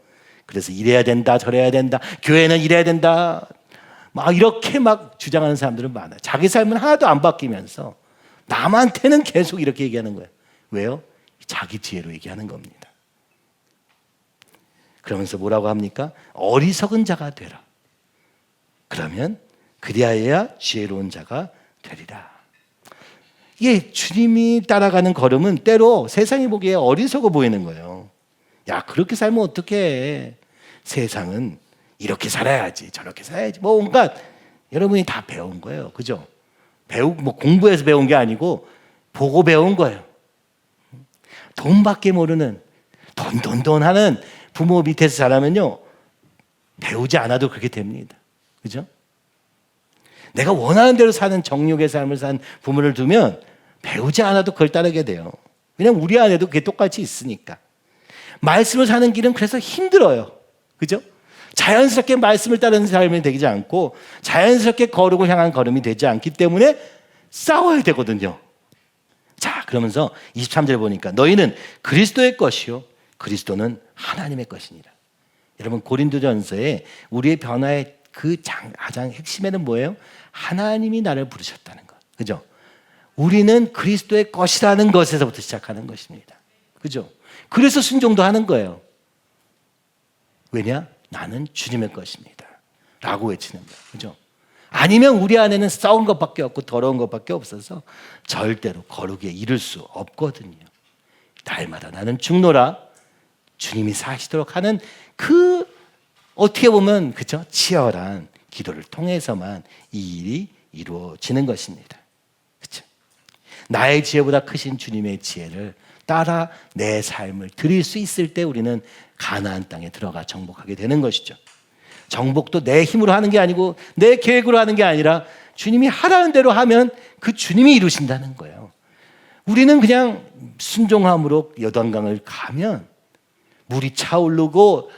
Speaker 1: 그래서 이래야 된다, 저래야 된다, 교회는 이래야 된다, 막 이렇게 막 주장하는 사람들은 많아요. 자기 삶은 하나도 안 바뀌면서 남한테는 계속 이렇게 얘기하는 거예요. 왜요? 자기 지혜로 얘기하는 겁니다. 그러면서 뭐라고 합니까? 어리석은 자가 되라. 그러면 그리하여야 지혜로운 자가 되리라. 이게 주님이 따라가는 걸음은 때로 세상이 보기에 어리석어 보이는 거예요. 야, 그렇게 살면 어떡해. 세상은 이렇게 살아야지, 저렇게 살아야지. 뭐 온갖 여러분이 다 배운 거예요. 그죠? 뭐 공부해서 배운 게 아니고 보고 배운 거예요. 돈밖에 모르는 돈 하는 부모 밑에서 자라면요, 배우지 않아도 그렇게 됩니다. 그죠? 내가 원하는 대로 사는 정욕의 삶을 산 부모를 두면 배우지 않아도 그걸 따르게 돼요. 왜냐면 우리 안에도 그게 똑같이 있으니까. 말씀을 사는 길은 그래서 힘들어요. 그죠? 자연스럽게 말씀을 따르는 삶이 되지 않고 자연스럽게 거룩을 향한 걸음이 되지 않기 때문에 싸워야 되거든요. 자, 그러면서 23절 보니까 너희는 그리스도의 것이요 그리스도는 하나님의 것이니라. 여러분, 고린도전서에 우리의 변화의 그 가장 핵심에는 뭐예요? 하나님이 나를 부르셨다는 것. 그죠? 우리는 그리스도의 것이라는 것에서부터 시작하는 것입니다. 그죠? 그래서 순종도 하는 거예요. 왜냐? 나는 주님의 것입니다. 라고 외치는 거예요. 그죠? 아니면 우리 안에는 썩은 것밖에 없고 더러운 것밖에 없어서 절대로 거룩에 이를 수 없거든요. 날마다 나는 죽노라 주님이 사시도록 하는 그 어떻게 보면 그죠? 치열한 기도를 통해서만 이 일이 이루어지는 것입니다. 그죠? 나의 지혜보다 크신 주님의 지혜를 따라 내 삶을 드릴 수 있을 때 우리는 가나안 땅에 들어가 정복하게 되는 것이죠. 정복도 내 힘으로 하는 게 아니고 내 계획으로 하는 게 아니라 주님이 하라는 대로 하면 그 주님이 이루신다는 거예요. 우리는 그냥 순종함으로 요단강을 가면 물이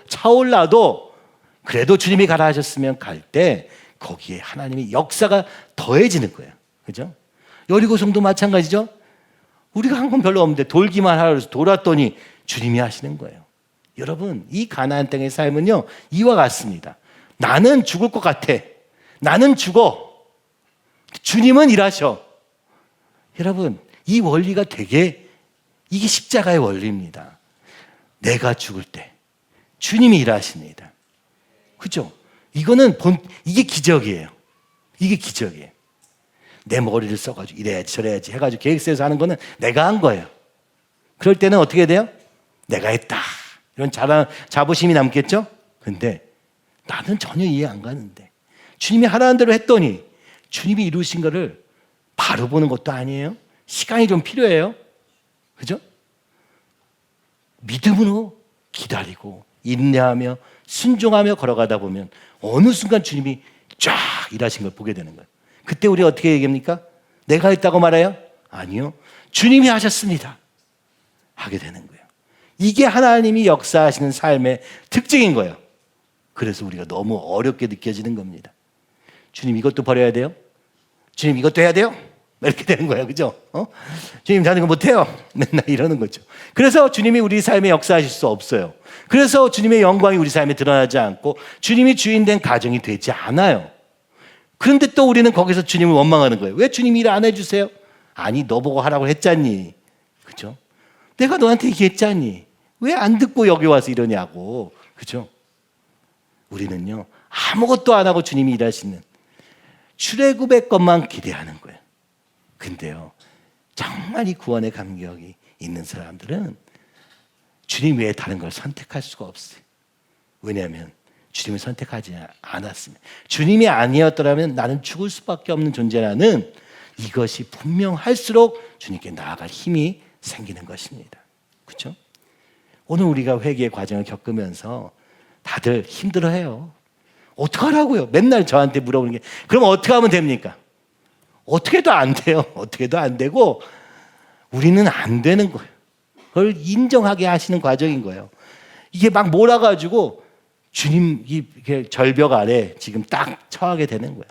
Speaker 1: 차올라도 그래도 주님이 가라 하셨으면 갈 때 거기에 하나님의 역사가 더해지는 거예요. 그죠? 여리고성도 마찬가지죠. 우리가 한 건 별로 없는데 돌기만 하라 그래서 돌았더니 주님이 하시는 거예요. 여러분, 이 가나안 땅의 삶은요, 이와 같습니다. 나는 죽을 것 같아. 나는 죽어. 주님은 일하셔. 여러분, 이 원리가 되게, 이게 십자가의 원리입니다. 내가 죽을 때 주님이 일하십니다. 그죠? 이거는 이게 기적이에요. 이게 기적이에요. 내 머리를 써가지고 이래야지 저래야지 해가지고 계획 세워서 하는 거는 내가 한 거예요. 그럴 때는 어떻게 돼요? 내가 했다. 이런 자부심이 남겠죠? 근데 나는 전혀 이해 안 가는데 주님이 하라는 대로 했더니 주님이 이루신 거를 바로 보는 것도 아니에요. 시간이 좀 필요해요. 그죠? 믿음으로 기다리고 인내하며 순종하며 걸어가다 보면 어느 순간 주님이 쫙 일하신 걸 보게 되는 거예요. 그때 우리 어떻게 얘기합니까? 내가 했다고 말해요? 아니요. 주님이 하셨습니다. 하게 되는 거예요. 이게 하나님이 역사하시는 삶의 특징인 거예요. 그래서 우리가 너무 어렵게 느껴지는 겁니다. 주님 이것도 버려야 돼요? 주님 이것도 해야 돼요? 이렇게 되는 거예요. 그죠? 주님 저는 이거 못해요. 맨날 이러는 거죠. 그래서 주님이 우리 삶에 역사하실 수 없어요. 그래서 주님의 영광이 우리 삶에 드러나지 않고 주님이 주인된 가정이 되지 않아요. 그런데 또 우리는 거기서 주님을 원망하는 거예요. 왜 주님이 일 안 해주세요? 아니 너 보고 하라고 했잖니. 그죠? 내가 너한테 얘기했잖니. 왜 안 듣고 여기 와서 이러냐고. 그죠? 우리는요 아무것도 안 하고 주님이 일하시는 출애굽의 것만 기대하는 거예요. 근데요 정말 이 구원의 감격이 있는 사람들은 주님 외에 다른 걸 선택할 수가 없어요. 왜냐하면 주님을 선택하지 않았습니다. 주님이 아니었더라면 나는 죽을 수밖에 없는 존재라는 이것이 분명할수록 주님께 나아갈 힘이 생기는 것입니다. 그렇죠? 오늘 우리가 회개의 과정을 겪으면서 다들 힘들어해요. 어떡하라고요? 맨날 저한테 물어보는 게 그럼 어떻게 하면 됩니까? 어떻게 해도 안 돼요. 어떻게 해도 안 되고 우리는 안 되는 거예요. 그걸 인정하게 하시는 과정인 거예요. 이게 막 몰아가지고 주님 이렇게 절벽 아래 지금 딱 처하게 되는 거예요.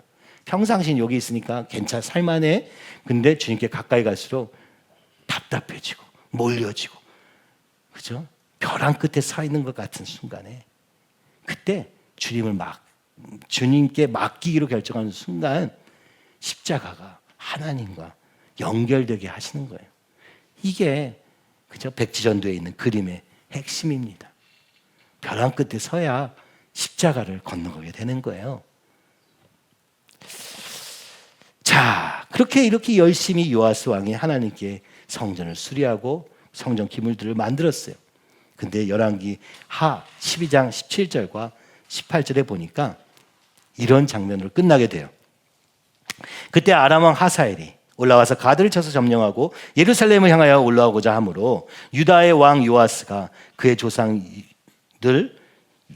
Speaker 1: 평상시엔 여기 있으니까 괜찮아 살만해. 근데 주님께 가까이 갈수록 답답해지고 몰려지고 그죠? 벼랑 끝에 서 있는 것 같은 순간에 그때 주님께 맡기기로 결정하는 순간 십자가가 하나님과 연결되게 하시는 거예요. 이게 그죠? 백지전도에 있는 그림의 핵심입니다. 벼랑 끝에 서야 십자가를 건너가게 되는 거예요. 자, 이렇게 열심히 요아스 왕이 하나님께 성전을 수리하고 성전 기물들을 만들었어요. 근데 열왕기 하 12장 17절과 18절에 보니까 이런 장면으로 끝나게 돼요. 그때 아람 왕 하사엘이 올라와서 가드를 쳐서 점령하고 예루살렘을 향하여 올라오고자 하므로 유다의 왕 요아스가 그의 조상들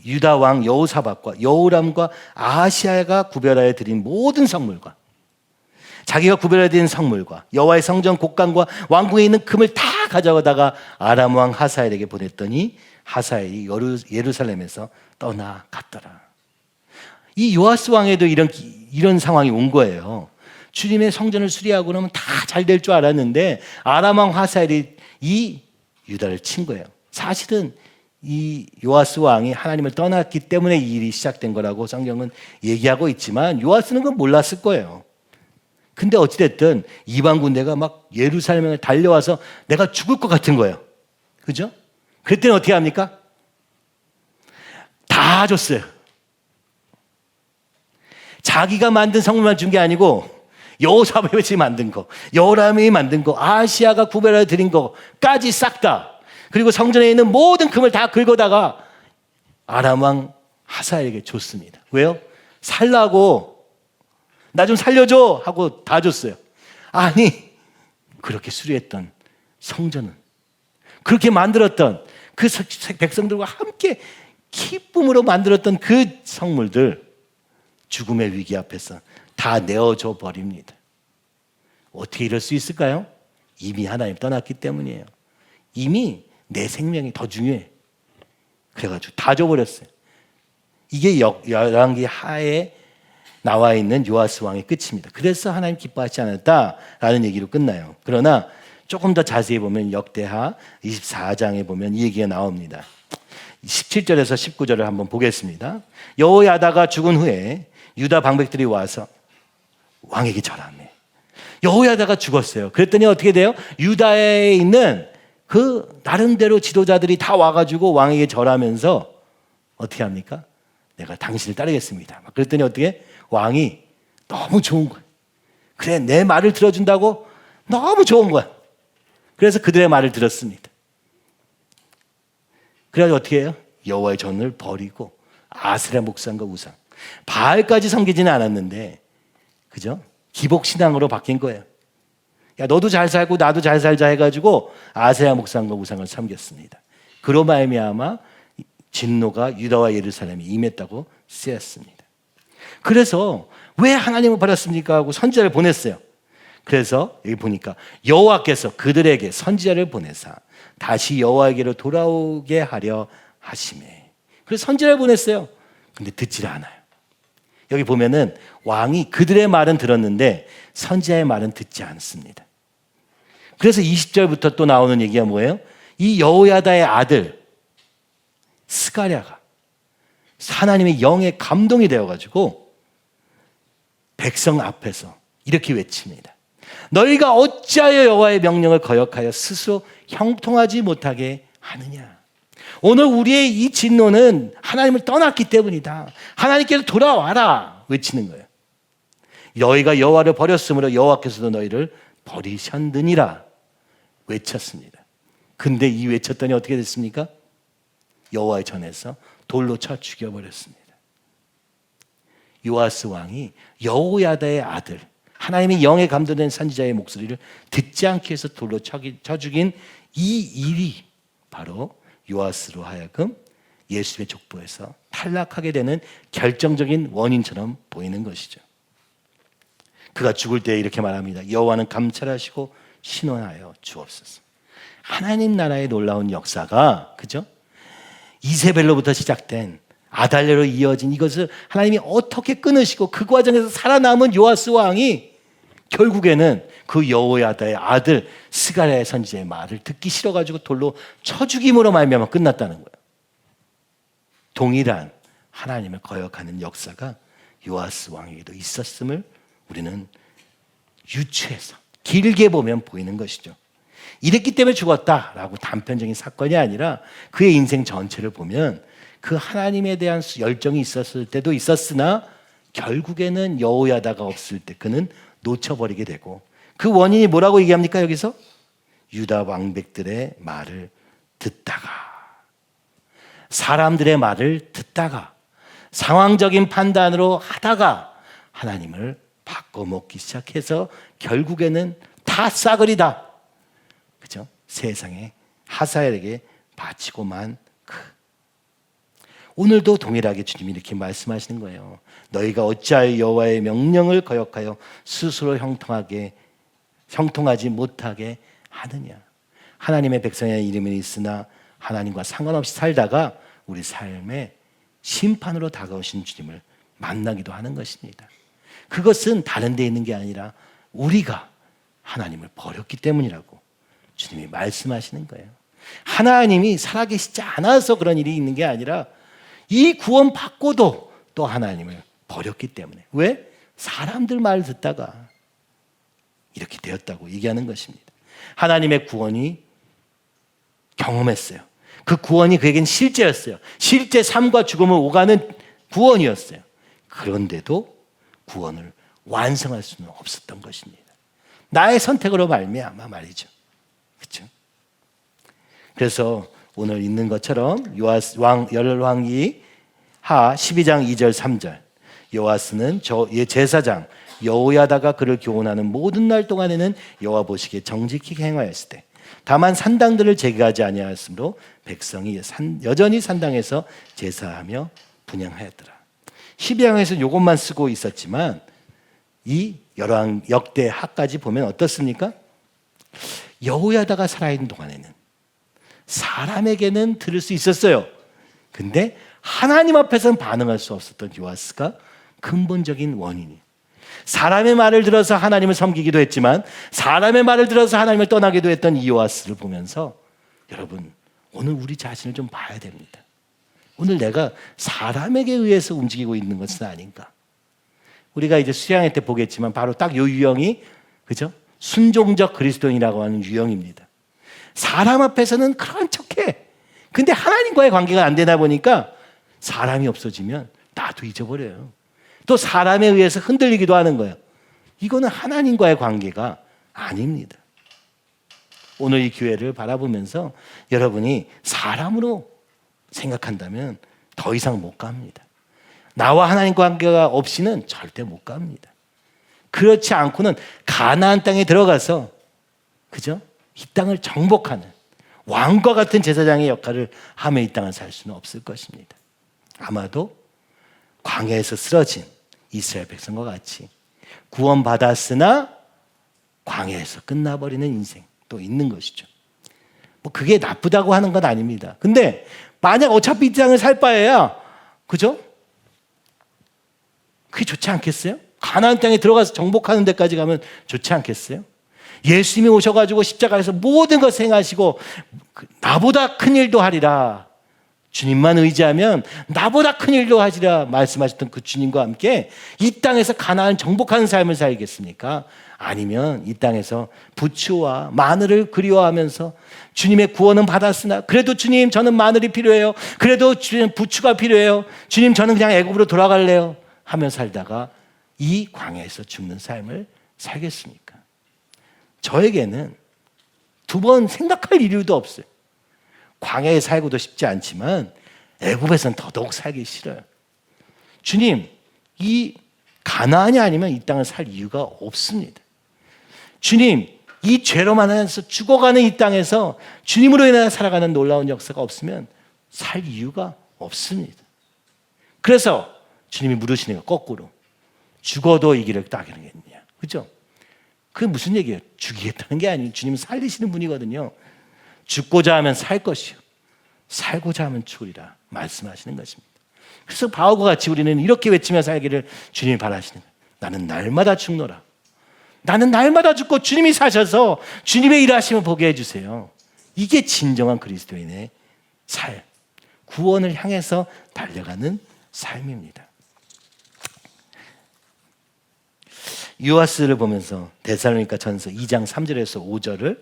Speaker 1: 유다 왕 여호사밧과 여호람과 아하시아가 구별하여 드린 모든 성물과 자기가 구별하여 드린 성물과 여호와의 성전 곡간과 왕궁에 있는 금을 다 가져다가 아람 왕 하사엘에게 보냈더니 하사엘이 예루살렘에서 떠나갔더라. 이 요아스 왕에도 이런 상황이 온 거예요. 주님의 성전을 수리하고 나면 다 잘 될 줄 알았는데 아람 왕 하사엘이 이 유다를 친 거예요. 사실은 이 요아스 왕이 하나님을 떠났기 때문에 이 일이 시작된 거라고 성경은 얘기하고 있지만 요아스는 그건 몰랐을 거예요. 근데 어찌됐든 이방 군대가 막 예루살렘에 달려와서 내가 죽을 것 같은 거예요. 그죠? 그랬더니 어떻게 합니까? 다 줬어요. 자기가 만든 성물만 준 게 아니고 여호사밧이 만든 거, 여호람이 만든 거, 아시아가 구별하여 드린 거까지 싹 다. 그리고 성전에 있는 모든 금을 다 긁어다가 아람 왕 하사엘에게 줬습니다. 왜요? 살라고 나 좀 살려줘 하고 다 줬어요. 아니 그렇게 수리했던 성전은 그렇게 만들었던 그 백성들과 함께 기쁨으로 만들었던 그 성물들 죽음의 위기 앞에서 다 내어줘 버립니다. 어떻게 이럴 수 있을까요? 이미 하나님 떠났기 때문이에요. 이미 내 생명이 더 중요해. 그래가지고 다 줘버렸어요. 이게 열왕기 하에 나와 있는 요아스 왕의 끝입니다. 그래서 하나님 기뻐하지 않았다라는 얘기로 끝나요. 그러나 조금 더 자세히 보면 역대하 24장에 보면 이 얘기가 나옵니다. 17절에서 19절을 한번 보겠습니다. 여호야다가 죽은 후에 유다 방백들이 와서 왕에게 절하네. 여호야다가 죽었어요. 그랬더니 어떻게 돼요? 유다에 있는 그 나름대로 지도자들이 다 와가지고 왕에게 절하면서 어떻게 합니까? 내가 당신을 따르겠습니다. 그랬더니 어떻게? 왕이 너무 좋은 거예요. 그래, 내 말을 들어준다고 너무 좋은 거야. 그래서 그들의 말을 들었습니다. 그래서 어떻게 해요? 여호와의 전을 버리고 아세라 목상과 우상, 바알까지 섬기지는 않았는데, 그죠? 기복신앙으로 바뀐 거예요. 야, 너도 잘 살고 나도 잘 살자 해가지고 아세라 목상과 우상을 섬겼습니다. 그로 말미암아 진노가 유다와 예루살렘에 임했다고 쓰였습니다. 그래서 왜 하나님을 버렸습니까? 하고 선지자를 보냈어요. 그래서 여기 보니까 여호와께서 그들에게 선지자를 보내사 다시 여호와에게로 돌아오게 하려 하시매. 그래서 선지자를 보냈어요. 근데 듣질 않아요. 여기 보면은 왕이 그들의 말은 들었는데 선지자의 말은 듣지 않습니다. 그래서 20절부터 또 나오는 얘기가 뭐예요? 이 여호야다의 아들 스가랴가 하나님의 영에 감동이 되어가지고 백성 앞에서 이렇게 외칩니다. 너희가 어찌하여 여호와의 명령을 거역하여 스스로 형통하지 못하게 하느냐. 오늘 우리의 이 진노는 하나님을 떠났기 때문이다. 하나님께서 돌아와라 외치는 거예요. 너희가 여호와를 버렸으므로 여호와께서도 너희를 버리셨느니라 외쳤습니다. 근데 이 외쳤더니 어떻게 됐습니까? 여호와의 전에서 돌로 쳐 죽여버렸습니다. 요아스 왕이 여호야다의 아들, 하나님의 영에 감동된 선지자의 목소리를 듣지 않게 해서 돌로 쳐 죽인 이 일이 바로 요아스로 하여금 예수님의 족보에서 탈락하게 되는 결정적인 원인처럼 보이는 것이죠. 그가 죽을 때 이렇게 말합니다. 여호와는 감찰하시고 신원하여 주옵소서. 하나님 나라의 놀라운 역사가, 그죠? 이세벨로부터 시작된 아달랴로 이어진 이것을 하나님이 어떻게 끊으시고 그 과정에서 살아남은 요아스 왕이 결국에는 그 여호야다의 아들 스가랴의 선지자의 말을 듣기 싫어가지고 돌로 쳐 죽임으로 말미암아 끝났다는 거예요. 동일한 하나님을 거역하는 역사가 요아스 왕에게도 있었음을 우리는 유추해서 길게 보면 보이는 것이죠. 이랬기 때문에 죽었다라고 단편적인 사건이 아니라 그의 인생 전체를 보면 그 하나님에 대한 열정이 있었을 때도 있었으나 결국에는 여호야다가 없을 때 그는 놓쳐버리게 되고, 그 원인이 뭐라고 얘기합니까? 여기서 유다 왕백들의 말을 듣다가, 사람들의 말을 듣다가, 상황적인 판단으로 하다가 하나님을 바꿔먹기 시작해서 결국에는 다 싸그리다, 그죠? 세상에 하사엘에게 바치고만 오늘도 동일하게 주님이 이렇게 말씀하시는 거예요. 너희가 어찌하여 여호와의 명령을 거역하여 스스로 형통하지 못하게 하느냐. 하나님의 백성의 이름이 있으나 하나님과 상관없이 살다가 우리 삶에 심판으로 다가오신 주님을 만나기도 하는 것입니다. 그것은 다른 데 있는 게 아니라 우리가 하나님을 버렸기 때문이라고 주님이 말씀하시는 거예요. 하나님이 살아계시지 않아서 그런 일이 있는 게 아니라 이 구원 받고도 또 하나님을 버렸기 때문에. 왜? 사람들 말 듣다가 이렇게 되었다고 얘기하는 것입니다. 하나님의 구원이 경험했어요. 그 구원이 그에겐 실제였어요. 실제 삶과 죽음을 오가는 구원이었어요. 그런데도 구원을 완성할 수는 없었던 것입니다. 나의 선택으로 말미암아 말이죠. 그렇죠? 그래서 오늘 있는 것처럼 열왕기 하 12장 2절 3절, 요아스는 제사장 여호야다가 그를 교훈하는 모든 날 동안에는 여호와 보시기에 정직히 행하였을 때 다만 산당들을 제거하지 아니하였으므로 백성이 여전히 산당에서 제사하며 분향하였더라. 12장에서 이것만 쓰고 있었지만 이 열왕 역대하까지 보면 어떻습니까? 여호야다가 살아있는 동안에는 사람에게는 들을 수 있었어요. 근데 하나님 앞에서는 반응할 수 없었던 요아스가 근본적인 원인이, 사람의 말을 들어서 하나님을 섬기기도 했지만 사람의 말을 들어서 하나님을 떠나기도 했던 이 요아스를 보면서 여러분, 오늘 우리 자신을 좀 봐야 됩니다. 오늘 내가 사람에게 의해서 움직이고 있는 것은 아닌가? 우리가 이제 수양회 때 보겠지만 바로 딱 이 유형이, 그죠? 순종적 그리스도인이라고 하는 유형입니다. 사람 앞에서는 그런 척해. 근데 하나님과의 관계가 안 되다 보니까 사람이 없어지면 나도 잊어버려요. 또 사람에 의해서 흔들리기도 하는 거예요. 이거는 하나님과의 관계가 아닙니다. 오늘 이 교회를 바라보면서 여러분이 사람으로 생각한다면 더 이상 못 갑니다. 나와 하나님 관계가 없이는 절대 못 갑니다. 그렇지 않고는 가나안 땅에 들어가서, 그죠? 이 땅을 정복하는 왕과 같은 제사장의 역할을 하며 이 땅을 살 수는 없을 것입니다. 아마도 광야에서 쓰러진 이스라엘 백성과 같이 구원받았으나 광야에서 끝나버리는 인생도 있는 것이죠. 뭐 그게 나쁘다고 하는 건 아닙니다. 근데 만약 어차피 이 땅을 살 바에야, 그죠? 그게 좋지 않겠어요? 가나안 땅에 들어가서 정복하는 데까지 가면 좋지 않겠어요? 예수님이 오셔가지고 십자가에서 모든 것을 행하시고 나보다 큰 일도 하리라, 주님만 의지하면 나보다 큰 일도 하시리라 말씀하셨던 그 주님과 함께 이 땅에서 가나안 정복하는 삶을 살겠습니까? 아니면 이 땅에서 부추와 마늘을 그리워하면서 주님의 구원은 받았으나 그래도 주님 저는 마늘이 필요해요, 그래도 주님 부추가 필요해요, 주님 저는 그냥 애굽으로 돌아갈래요 하며 살다가 이 광야에서 죽는 삶을 살겠습니까? 저에게는 두 번 생각할 이유도 없어요. 광야에 살고도 싶지 않지만 애굽에서는 더더욱 살기 싫어요. 주님, 이 가나안이 아니면 이 땅을 살 이유가 없습니다. 주님, 이 죄로만 해서 죽어가는 이 땅에서 주님으로 인해 살아가는 놀라운 역사가 없으면 살 이유가 없습니다. 그래서 주님이 물으시는 거 거꾸로 죽어도 이 길을 따르겠느냐, 그죠? 그게 무슨 얘기예요? 죽이겠다는 게 아니에요. 주님은 살리시는 분이거든요. 죽고자 하면 살 것이요 살고자 하면 죽으리라 말씀하시는 것입니다. 그래서 바울과 같이 우리는 이렇게 외치며 살기를 주님이 바라시는 거예요. 나는 날마다 죽노라. 나는 날마다 죽고 주님이 사셔서 주님의 일하심을 보게 해주세요. 이게 진정한 그리스도인의 삶, 구원을 향해서 달려가는 삶입니다. 요아스를 보면서 데살로니가 전서 2장 3절에서 5절을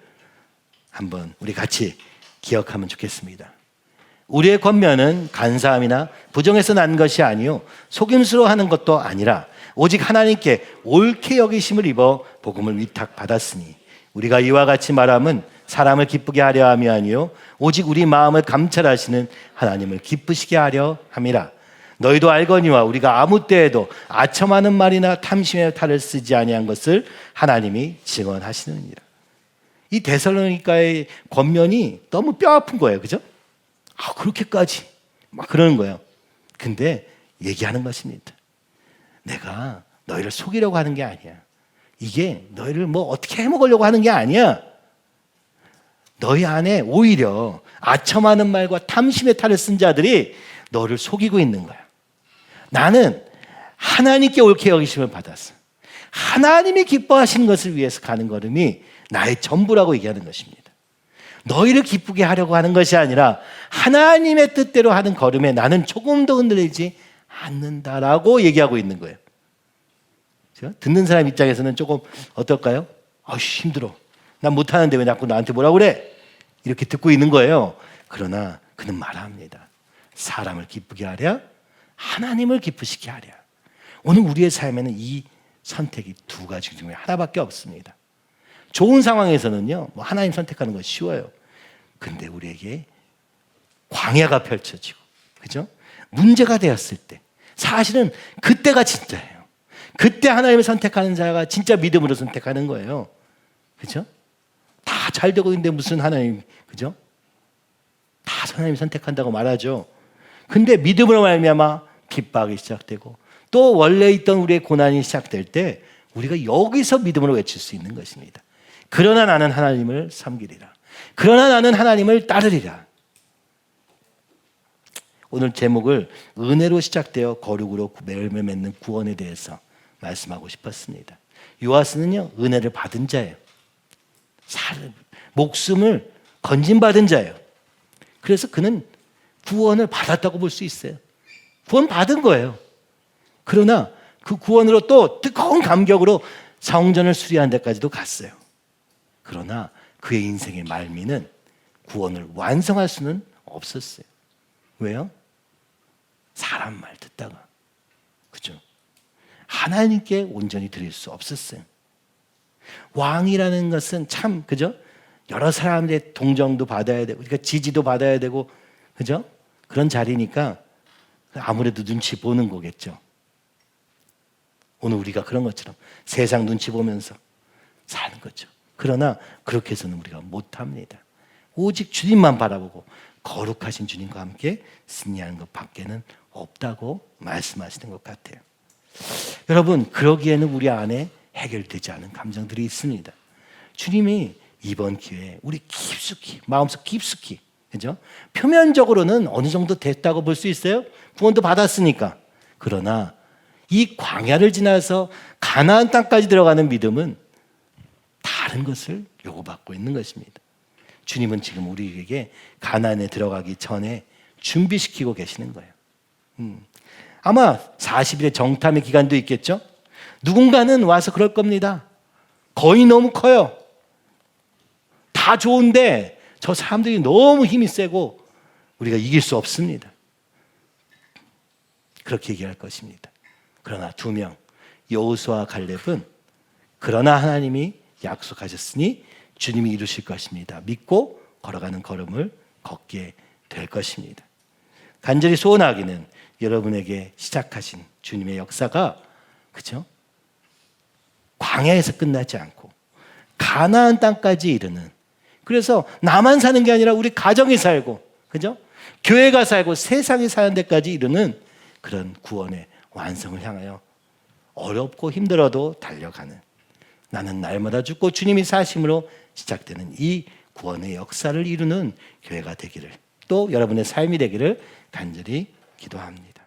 Speaker 1: 한번 우리 같이 기억하면 좋겠습니다. 우리의 권면은 간사함이나 부정에서 난 것이 아니요 속임수로 하는 것도 아니라 오직 하나님께 옳게 여기심을 입어 복음을 위탁받았으니 우리가 이와 같이 말함은 사람을 기쁘게 하려 함이 아니요 오직 우리 마음을 감찰하시는 하나님을 기쁘시게 하려 함이라. 너희도 알거니와 우리가 아무 때에도 아첨하는 말이나 탐심의 탈을 쓰지 아니한 것을 하나님이 증언하시느니라. 이 데살로니가의 권면이 너무 뼈아픈 거예요, 그죠? 그렇게까지 막 그러는 거예요. 근데 얘기하는 것입니다. 내가 너희를 속이려고 하는 게 아니야. 이게 너희를 뭐 어떻게 해먹으려고 하는 게 아니야. 너희 안에 오히려 아첨하는 말과 탐심의 탈을 쓴 자들이 너를 속이고 있는 거야. 나는 하나님께 옳게 여기심을 받았어. 하나님이 기뻐하시는 것을 위해서 가는 걸음이 나의 전부라고 얘기하는 것입니다. 너희를 기쁘게 하려고 하는 것이 아니라 하나님의 뜻대로 하는 걸음에 나는 조금도 흔들리지 않는다라고 얘기하고 있는 거예요. 듣는 사람 입장에서는 조금 어떨까요? 힘들어. 난 못하는데 왜 자꾸 나한테 뭐라고 그래? 이렇게 듣고 있는 거예요. 그러나 그는 말합니다. 사람을 기쁘게 하랴, 하나님을 기쁘시게 하랴. 오늘 우리의 삶에는 이 선택이 두 가지 중에 하나밖에 없습니다. 좋은 상황에서는요, 하나님 선택하는 건 쉬워요. 근데 우리에게 광야가 펼쳐지고, 그죠? 문제가 되었을 때, 사실은 그때가 진짜예요. 그때 하나님을 선택하는 자가 진짜 믿음으로 선택하는 거예요. 그죠? 다 잘 되고 있는데 무슨 하나님, 그죠? 다 하나님이 선택한다고 말하죠. 근데 믿음으로 말미암아 기뻐하기 시작되고 또 원래 있던 우리의 고난이 시작될 때 우리가 여기서 믿음으로 외칠 수 있는 것입니다. 그러나 나는 하나님을 섬기리라. 그러나 나는 하나님을 따르리라. 오늘 제목을 은혜로 시작되어 거룩으로 열매 맺는 구원에 대해서 말씀하고 싶었습니다. 요아스는요, 은혜를 받은 자예요. 목숨을 건진받은 자예요. 그래서 그는 구원을 받았다고 볼 수 있어요. 구원 받은 거예요. 그러나 그 구원으로 또 뜨거운 감격으로 성전을 수리하는 데까지도 갔어요. 그러나 그의 인생의 말미는 구원을 완성할 수는 없었어요. 왜요? 사람 말 듣다가, 그죠? 하나님께 온전히 드릴 수 없었어요. 왕이라는 것은 참, 그죠? 여러 사람들의 동정도 받아야 되고, 그러니까 지지도 받아야 되고, 그죠? 그런 자리니까 아무래도 눈치 보는 거겠죠. 오늘 우리가 그런 것처럼 세상 눈치 보면서 사는 거죠. 그러나 그렇게 해서는 우리가 못합니다. 오직 주님만 바라보고 거룩하신 주님과 함께 승리하는 것 밖에는 없다고 말씀하시는 것 같아요. 여러분, 그러기에는 우리 안에 해결되지 않은 감정들이 있습니다. 주님이 이번 기회에 우리 깊숙이, 마음속 깊숙이, 그죠? 표면적으로는 어느 정도 됐다고 볼 수 있어요. 구원도 받았으니까. 그러나 이 광야를 지나서 가나안 땅까지 들어가는 믿음은 다른 것을 요구받고 있는 것입니다. 주님은 지금 우리에게 가나안에 들어가기 전에 준비시키고 계시는 거예요. 아마 40일의 정탐의 기간도 있겠죠? 누군가는 와서 그럴 겁니다. 거의 너무 커요. 다 좋은데 저 사람들이 너무 힘이 세고 우리가 이길 수 없습니다. 그렇게 얘기할 것입니다. 그러나 두 명, 여호수아와 갈렙은 그러나 하나님이 약속하셨으니 주님이 이루실 것입니다. 믿고 걸어가는 걸음을 걷게 될 것입니다. 간절히 소원하기는 여러분에게 시작하신 주님의 역사가, 그죠? 광야에서 끝나지 않고 가나안 땅까지 이르는, 그래서 나만 사는 게 아니라 우리 가정이 살고, 그죠? 교회가 살고 세상이 사는 데까지 이르는 그런 구원의 완성을 향하여 어렵고 힘들어도 달려가는, 나는 날마다 죽고 주님이 사심으로 시작되는 이 구원의 역사를 이루는 교회가 되기를, 또 여러분의 삶이 되기를 간절히 기도합니다.